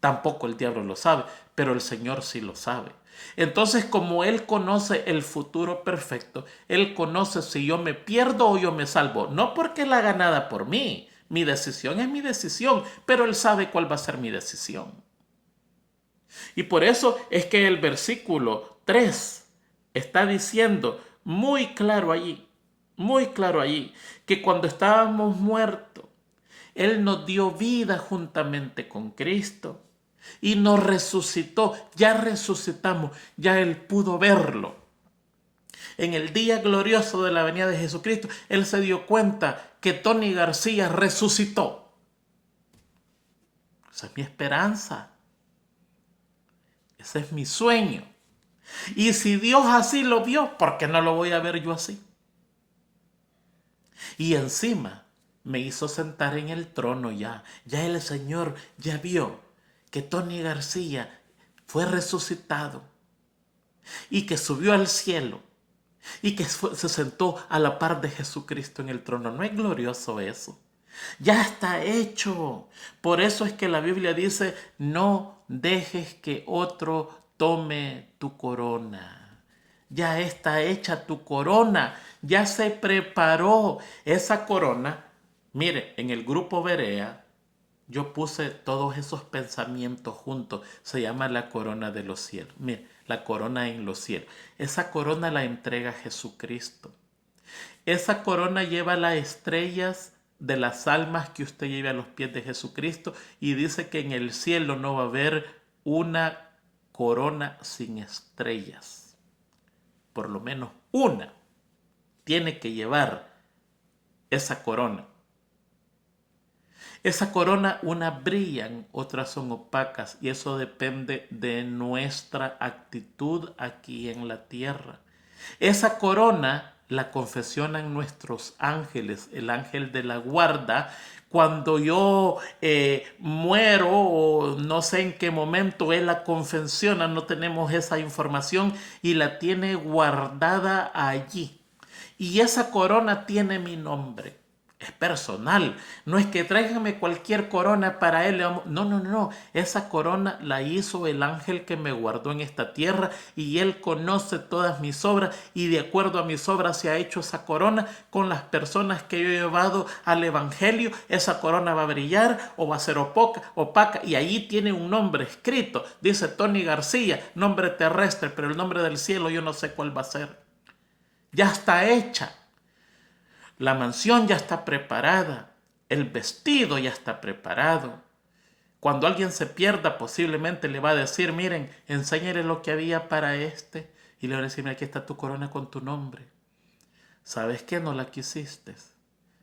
Tampoco el diablo lo sabe, pero el Señor sí lo sabe. Entonces, como Él conoce el futuro perfecto, Él conoce si yo me pierdo o yo me salvo. No porque Él haga nada por mí. Mi decisión es mi decisión, pero Él sabe cuál va a ser mi decisión. Y por eso es que el versículo 3 está diciendo muy claro allí, que cuando estábamos muertos, Él nos dio vida juntamente con Cristo y nos resucitó. Ya resucitamos, ya Él pudo verlo. En el día glorioso de la venida de Jesucristo, Él se dio cuenta que Tony García resucitó. Esa es mi esperanza. Ese es mi sueño. Y si Dios así lo vio, ¿por qué no lo voy a ver yo así? Y encima me hizo sentar en el trono ya. Ya el Señor ya vio que Tony García fue resucitado y que subió al cielo y que se sentó a la par de Jesucristo en el trono. ¿No es glorioso eso? Ya está hecho. Por eso es que la Biblia dice, no dejes que otro tome tu corona. Ya está hecha tu corona. Ya se preparó esa corona. Mire, en el grupo Berea, yo puse todos esos pensamientos juntos. Se llama la corona de los cielos. Mire, la corona en los cielos. Esa corona la entrega Jesucristo. Esa corona lleva las estrellas de las almas que usted lleve a los pies de Jesucristo y dice que en el cielo no va a haber una corona sin estrellas. Por lo menos una tiene que llevar esa corona. Esa corona, unas brillan, otras son opacas y eso depende de nuestra actitud aquí en la tierra. Esa corona la confesionan nuestros ángeles, el ángel de la guarda. Cuando yo muero o no sé en qué momento él la confesiona, no tenemos esa información y la tiene guardada allí. Y esa corona tiene mi nombre. Es personal. No es que tráigame cualquier corona para él. No. Esa corona la hizo el ángel que me guardó en esta tierra y él conoce todas mis obras y de acuerdo a mis obras se ha hecho esa corona con las personas que yo he llevado al evangelio. Esa corona va a brillar o va a ser opaca y allí tiene un nombre escrito. Dice Tony García, nombre terrestre, pero el nombre del cielo yo no sé cuál va a ser. Ya está hecha. La mansión ya está preparada. El vestido ya está preparado. Cuando alguien se pierda, posiblemente le va a decir, miren, enséñale lo que había para este. Y le va a decir, mira, aquí está tu corona con tu nombre. ¿Sabes qué? No la quisiste.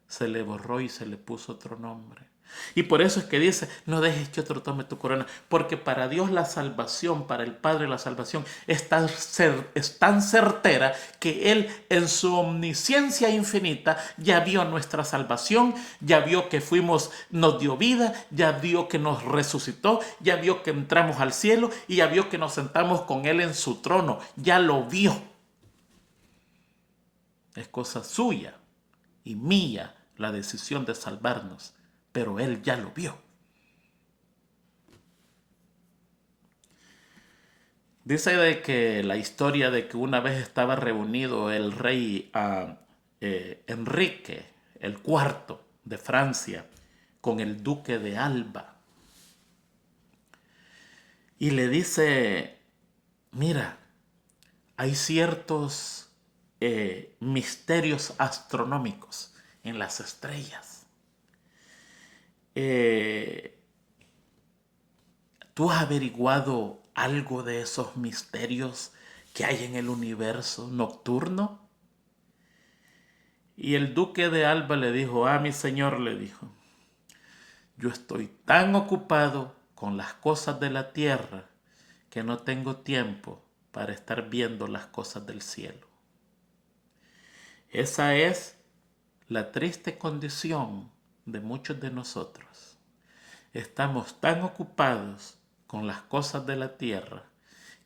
Se le borró y se le puso otro nombre. Y por eso es que dice, no dejes que otro tome tu corona, porque para Dios la salvación, para el Padre la salvación es tan certera que Él en su omnisciencia infinita ya vio nuestra salvación, ya vio que nos dio vida, ya vio que nos resucitó, ya vio que entramos al cielo y ya vio que nos sentamos con Él en su trono, ya lo vio. Es cosa suya y mía la decisión de salvarnos, pero Él ya lo vio. Dice de que la historia de que una vez estaba reunido el rey Enrique el IV de Francia con el duque de Alba y le dice, mira, hay ciertos misterios astronómicos en las estrellas. ¿Tú has averiguado algo de esos misterios que hay en el universo nocturno? Y el duque de Alba le dijo, mi señor, le dijo, yo estoy tan ocupado con las cosas de la tierra que no tengo tiempo para estar viendo las cosas del cielo. Esa es la triste condición de muchos de nosotros. Estamos tan ocupados con las cosas de la tierra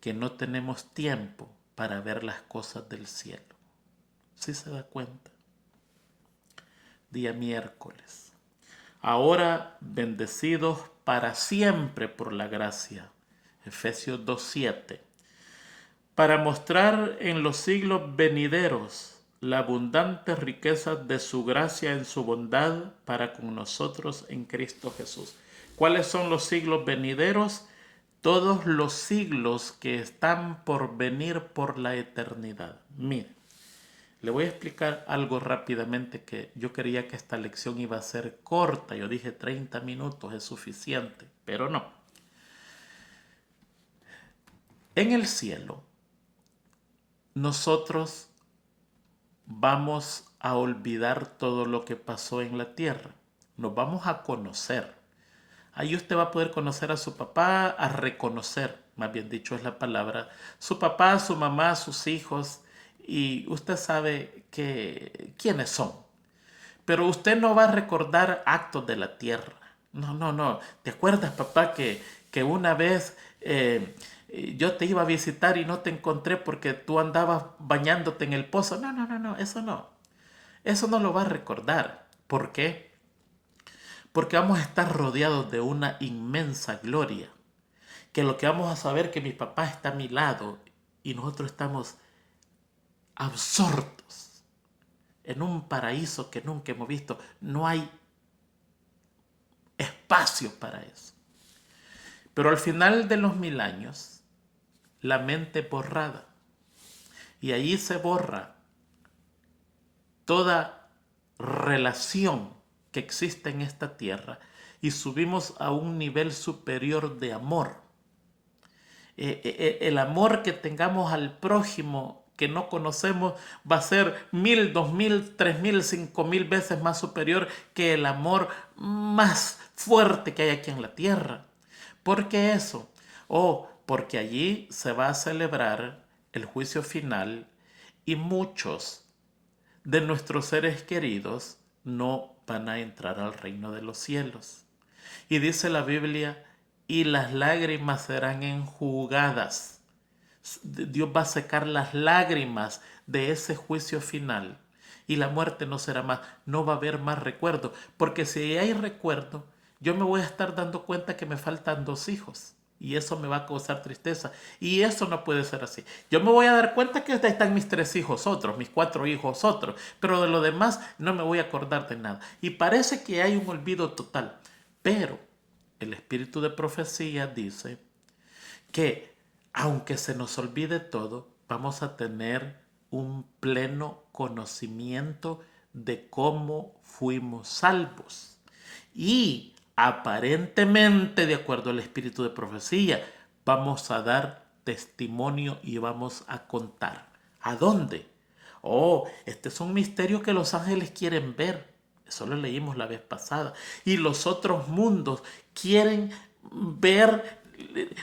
que no tenemos tiempo para ver las cosas del cielo. ¿Sí se da cuenta? Día miércoles. Ahora bendecidos para siempre por la gracia. Efesios 2:7. Para mostrar en los siglos venideros la abundante riqueza de su gracia en su bondad para con nosotros en Cristo Jesús. ¿Cuáles son los siglos venideros? Todos los siglos que están por venir por la eternidad. Mire, le voy a explicar algo rápidamente que yo creía que esta lección iba a ser corta. Yo dije 30 minutos es suficiente, pero no. En el cielo, nosotros vamos a olvidar todo lo que pasó en la tierra. Nos vamos a conocer. Ahí usted va a poder conocer a su papá, a reconocer, más bien dicho es la palabra, su papá, su mamá, sus hijos, y usted sabe quiénes son. Pero usted no va a recordar actos de la tierra. No. ¿Te acuerdas, papá, que una vez yo te iba a visitar y no te encontré porque tú andabas bañándote en el pozo? No, eso no. Eso no lo va a recordar. ¿Por qué? Porque vamos a estar rodeados de una inmensa gloria. Que lo que vamos a saber que mi papá está a mi lado y nosotros estamos absortos en un paraíso que nunca hemos visto. No hay espacio para eso. Pero al final de los 1000 años, la mente borrada. Y allí se borra toda relación que existe en esta tierra y subimos a un nivel superior de amor. El amor que tengamos al prójimo que no conocemos va a ser 1000, 2000, 3000, 5000 veces más superior que el amor más fuerte que hay aquí en la tierra. ¿Por qué eso? Porque allí se va a celebrar el juicio final y muchos de nuestros seres queridos no van a entrar al reino de los cielos. Y dice la Biblia, y las lágrimas serán enjugadas. Dios va a secar las lágrimas de ese juicio final. Y la muerte no será más, no va a haber más recuerdo. Porque si hay recuerdo, yo me voy a estar dando cuenta que me faltan 2 hijos. Y eso me va a causar tristeza. Y eso no puede ser así. Yo me voy a dar cuenta que están mis 3 hijos otros, mis 4 hijos otros. Pero de lo demás no me voy a acordar de nada. Y parece que hay un olvido total. Pero el espíritu de profecía dice que aunque se nos olvide todo, vamos a tener un pleno conocimiento de cómo fuimos salvos. Y aparentemente, de acuerdo al espíritu de profecía, vamos a dar testimonio y vamos a contar. ¿A dónde? Oh, este es un misterio que los ángeles quieren ver. Eso lo leímos la vez pasada. Y los otros mundos quieren ver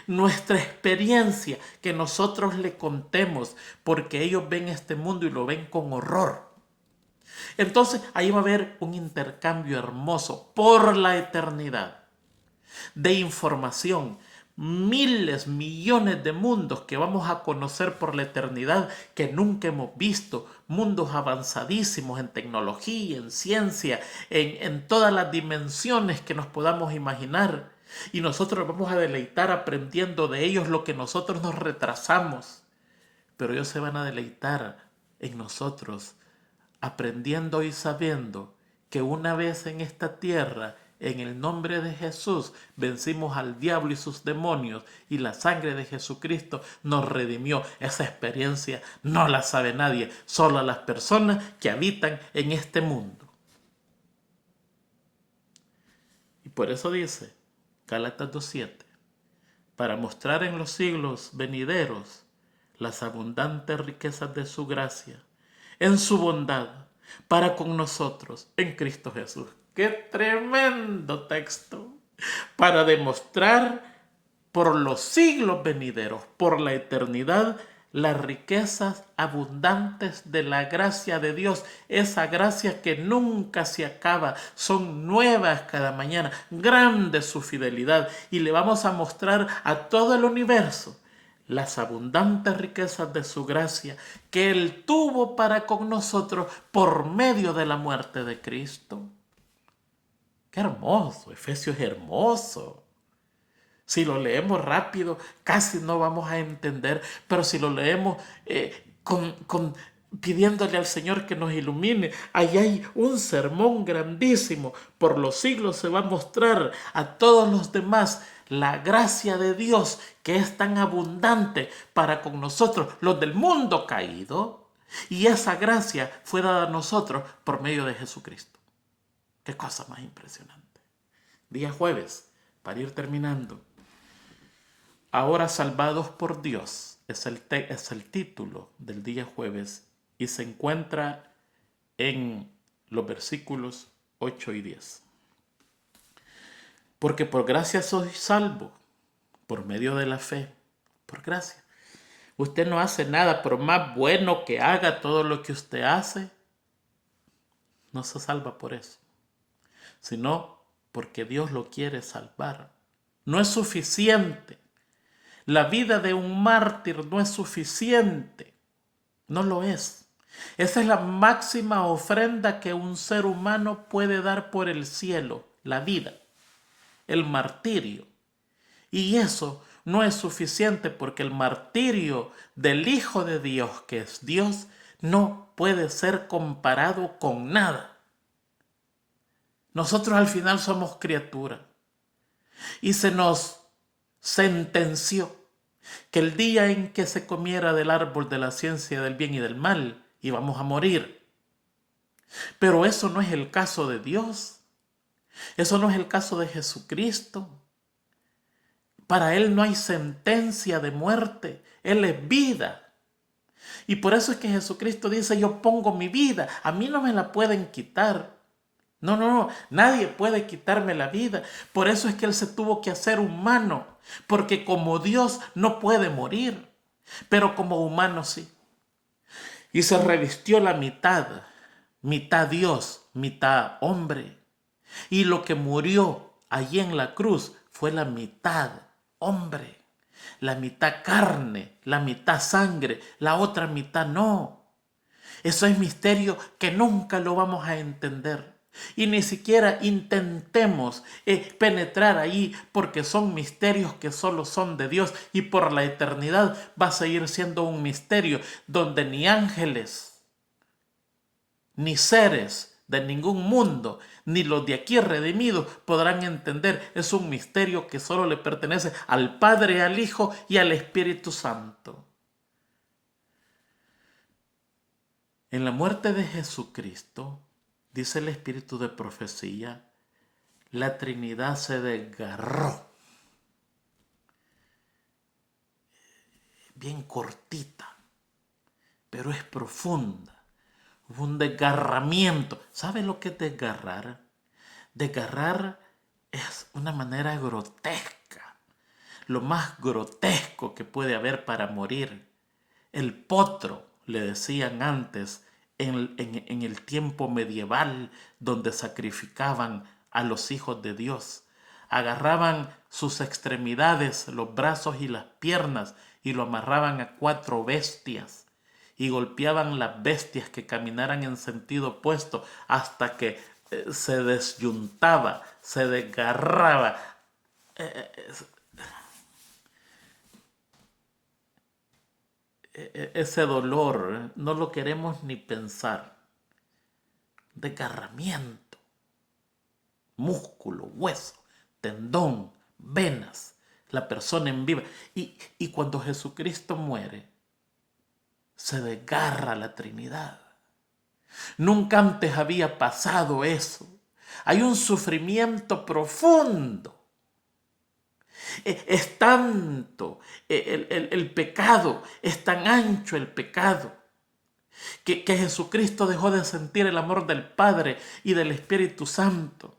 nuestra experiencia, que nosotros le contemos, porque ellos ven este mundo y lo ven con horror. Entonces ahí va a haber un intercambio hermoso por la eternidad de información. Miles, millones de mundos que vamos a conocer por la eternidad que nunca hemos visto. Mundos avanzadísimos en tecnología, en ciencia, en todas las dimensiones que nos podamos imaginar. Y nosotros vamos a deleitar aprendiendo de ellos lo que nosotros nos retrasamos. Pero ellos se van a deleitar en nosotros, aprendiendo y sabiendo que una vez en esta tierra, en el nombre de Jesús, vencimos al diablo y sus demonios, y la sangre de Jesucristo nos redimió. Esa experiencia no la sabe nadie, solo las personas que habitan en este mundo. Y por eso dice Gálatas 2:7, para mostrar en los siglos venideros las abundantes riquezas de su gracia, en su bondad, para con nosotros, en Cristo Jesús. ¡Qué tremendo texto! Para demostrar por los siglos venideros, por la eternidad, las riquezas abundantes de la gracia de Dios, esa gracia que nunca se acaba, son nuevas cada mañana, grande su fidelidad, y le vamos a mostrar a todo el universo las abundantes riquezas de su gracia que Él tuvo para con nosotros por medio de la muerte de Cristo. ¡Qué hermoso! Efesios es hermoso. Si lo leemos rápido, casi no vamos a entender, pero si lo leemos pidiéndole al Señor que nos ilumine, ahí hay un sermón grandísimo. Por los siglos se va a mostrar a todos los demás la gracia de Dios que es tan abundante para con nosotros, los del mundo caído. Y esa gracia fue dada a nosotros por medio de Jesucristo. ¡Qué cosa más impresionante! Día jueves, para ir terminando. Ahora salvados por Dios es el título del día jueves y se encuentra en los versículos 8 y 10. Porque por gracia sois salvo, por medio de la fe, por gracia. Usted no hace nada, por más bueno que haga todo lo que usted hace, no se salva por eso, sino porque Dios lo quiere salvar. No es suficiente. La vida de un mártir no es suficiente. No lo es. Esa es la máxima ofrenda que un ser humano puede dar por el cielo, la vida, el martirio. Y eso no es suficiente porque el martirio del Hijo de Dios, que es Dios, no puede ser comparado con nada. Nosotros al final somos criaturas y se nos sentenció que el día en que se comiera del árbol de la ciencia del bien y del mal íbamos a morir. Pero eso no es el caso de Dios. Eso no es el caso de Jesucristo. Para Él no hay sentencia de muerte. Él es vida. Y por eso es que Jesucristo dice, yo pongo mi vida. A mí no me la pueden quitar. No, nadie puede quitarme la vida. Por eso es que Él se tuvo que hacer humano, porque como Dios no puede morir, pero como humano sí. Y se revistió la mitad Dios, mitad hombre. Y lo que murió allí en la cruz fue la mitad hombre, la mitad carne, la mitad sangre, la otra mitad no. Eso es misterio que nunca lo vamos a entender. Y ni siquiera intentemos penetrar ahí, porque son misterios que solo son de Dios, y por la eternidad va a seguir siendo un misterio donde ni ángeles, ni seres de ningún mundo, ni los de aquí redimidos podrán entender. Es un misterio que solo le pertenece al Padre, al Hijo y al Espíritu Santo. En la muerte de Jesucristo dice el espíritu de profecía, la Trinidad se desgarró. Bien cortita, pero es profunda. Hubo un desgarramiento. ¿Sabe lo que es desgarrar? Desgarrar es una manera grotesca, lo más grotesco que puede haber para morir. El potro, le decían antes, en el tiempo medieval, donde sacrificaban a los hijos de Dios. Agarraban sus extremidades, los brazos y las piernas, y lo amarraban a 4 bestias, y golpeaban las bestias que caminaran en sentido opuesto hasta que se desyuntaba, se desgarraba. Ese dolor no lo queremos ni pensar. Desgarramiento, músculo, hueso, tendón, venas, la persona en vida. Y cuando Jesucristo muere, se desgarra la Trinidad. Nunca antes había pasado eso. Hay un sufrimiento profundo. Es tanto el pecado, es tan ancho el pecado, que Jesucristo dejó de sentir el amor del Padre y del Espíritu Santo.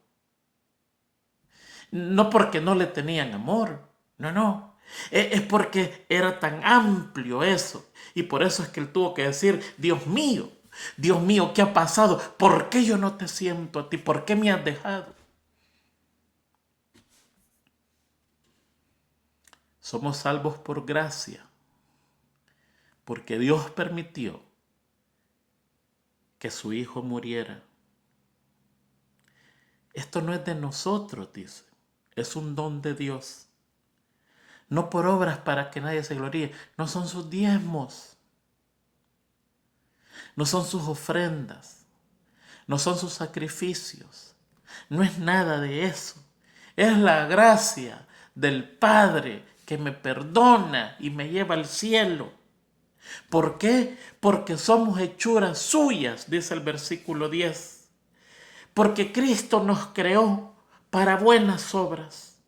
No porque no le tenían amor, no. Es porque era tan amplio eso. Y por eso es que él tuvo que decir, Dios mío, ¿qué ha pasado? ¿Por qué yo no te siento a ti? ¿Por qué me has dejado? Somos salvos por gracia, porque Dios permitió que su Hijo muriera. Esto no es de nosotros, dice, es un don de Dios. No por obras para que nadie se gloríe, no son sus diezmos, no son sus ofrendas, no son sus sacrificios, no es nada de eso. Es la gracia del Padre que me perdona y me lleva al cielo. ¿Por qué? Porque somos hechuras suyas, dice el versículo 10. Porque Cristo nos creó para buenas obras,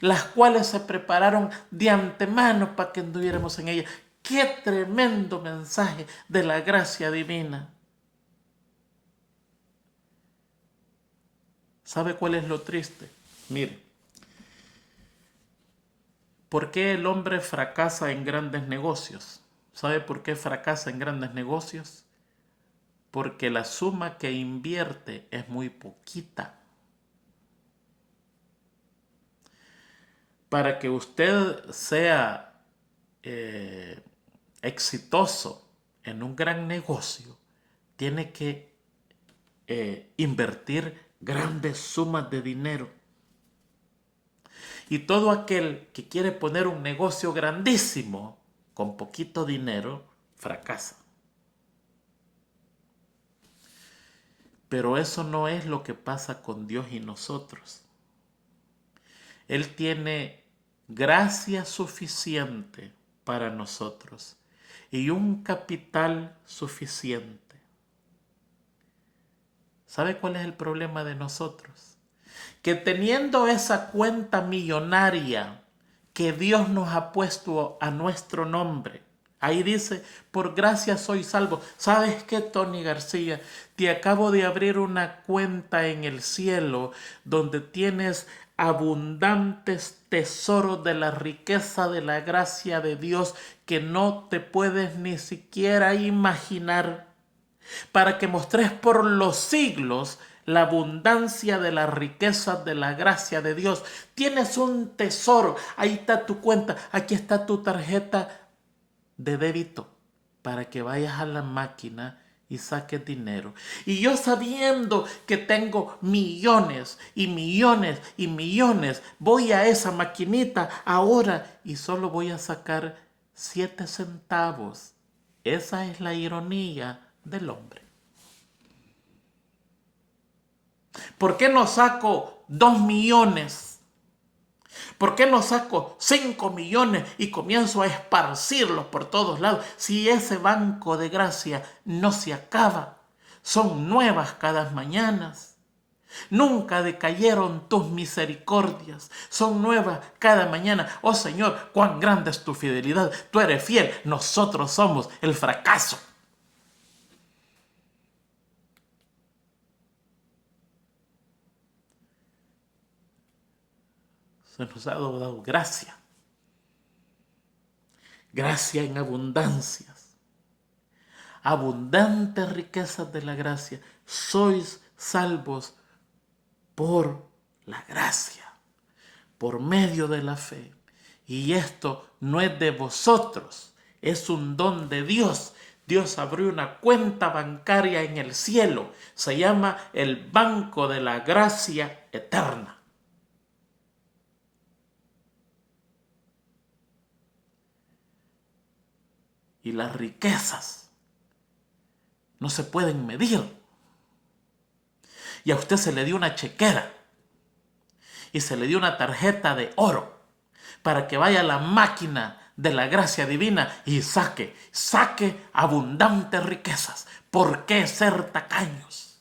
las cuales se prepararon de antemano para que anduviéramos en ellas. ¡Qué tremendo mensaje de la gracia divina! ¿Sabe cuál es lo triste? Mire, ¿por qué el hombre fracasa en grandes negocios? ¿Sabe por qué fracasa en grandes negocios? Porque la suma que invierte es muy poquita. Para que usted sea exitoso en un gran negocio, tiene que invertir grandes sumas de dinero. Y todo aquel que quiere poner un negocio grandísimo con poquito dinero, fracasa. Pero eso no es lo que pasa con Dios y nosotros. Él tiene gracia suficiente para nosotros y un capital suficiente. ¿Sabe cuál es el problema de nosotros? Que teniendo esa cuenta millonaria que Dios nos ha puesto a nuestro nombre, ahí dice, por gracia soy salvo. ¿Sabes qué, Tony García? Te acabo de abrir una cuenta en el cielo donde tienes abundantes tesoros de la riqueza de la gracia de Dios que no te puedes ni siquiera imaginar, para que mostres por los siglos la abundancia de las riquezas de la gracia de Dios. Tienes un tesoro, ahí está tu cuenta, aquí está tu tarjeta de débito para que vayas a la máquina y saques dinero. Y yo, sabiendo que tengo millones y millones y millones, voy a esa maquinita ahora y solo voy a sacar 7 centavos. Esa es la ironía del hombre. ¿Por qué no saco 2 millones? ¿Por qué no saco 5 millones y comienzo a esparcirlos por todos lados? Si ese banco de gracia no se acaba, son nuevas cada mañana. Nunca decayeron tus misericordias, son nuevas cada mañana. Oh Señor, cuán grande es tu fidelidad. Tú eres fiel, nosotros somos el fracaso. Se nos ha dado gracia, gracia en abundancias, abundantes riquezas de la gracia. Sois salvos por la gracia, por medio de la fe. Y esto no es de vosotros, es un don de Dios. Dios abrió una cuenta bancaria en el cielo. Se llama el Banco de la Gracia Eterna. Y las riquezas no se pueden medir. Y a usted se le dio una chequera y se le dio una tarjeta de oro para que vaya a la máquina de la gracia divina y saque abundantes riquezas. ¿Por qué ser tacaños?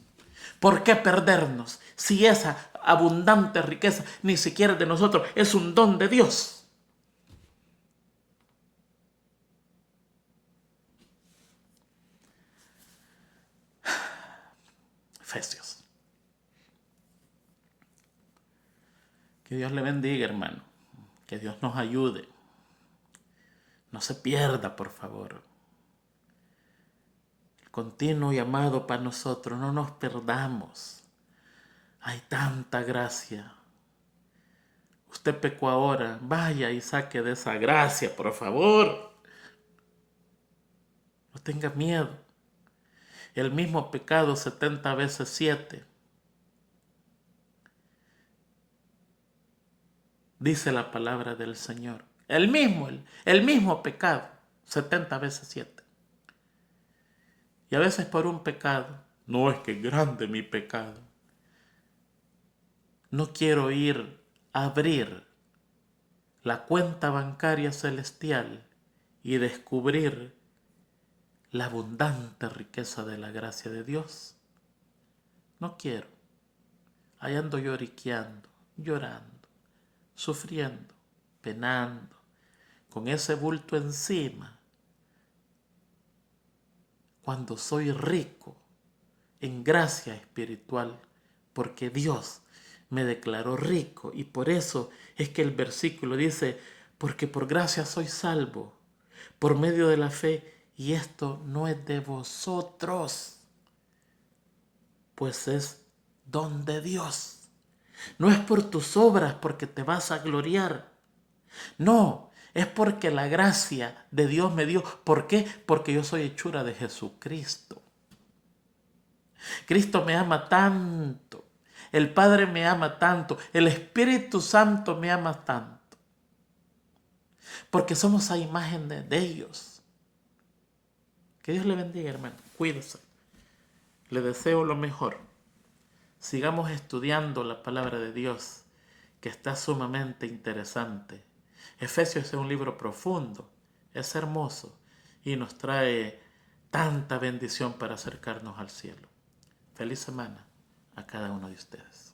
¿Por qué perdernos si esa abundante riqueza ni siquiera es de nosotros, es un don de Dios? Efesios. Que Dios le bendiga, hermano. Que Dios nos ayude. No se pierda, por favor. El continuo llamado para nosotros, no nos perdamos. Hay tanta gracia. Usted pecó ahora, vaya y saque de esa gracia, por favor. No tenga miedo. El mismo pecado 70 veces 7. Dice la palabra del Señor. El mismo pecado 70 veces 7. Y a veces por un pecado, no es que es grande mi pecado. No quiero ir a abrir la cuenta bancaria celestial y descubrir la abundante riqueza de la gracia de Dios. No quiero. Ahí ando lloriqueando, llorando, sufriendo, penando, con ese bulto encima, cuando soy rico en gracia espiritual, porque Dios me declaró rico. Y por eso es que el versículo dice, porque por gracia soy salvo, por medio de la fe, y esto no es de vosotros, pues es don de Dios. No es por tus obras porque te vas a gloriar. No, es porque la gracia de Dios me dio. ¿Por qué? Porque yo soy hechura de Jesucristo. Cristo me ama tanto. El Padre me ama tanto. El Espíritu Santo me ama tanto. Porque somos a imagen de ellos. Que Dios le bendiga, hermano. Cuídese. Le deseo lo mejor. Sigamos estudiando la palabra de Dios, que está sumamente interesante. Efesios es un libro profundo, es hermoso y nos trae tanta bendición para acercarnos al cielo. Feliz semana a cada uno de ustedes.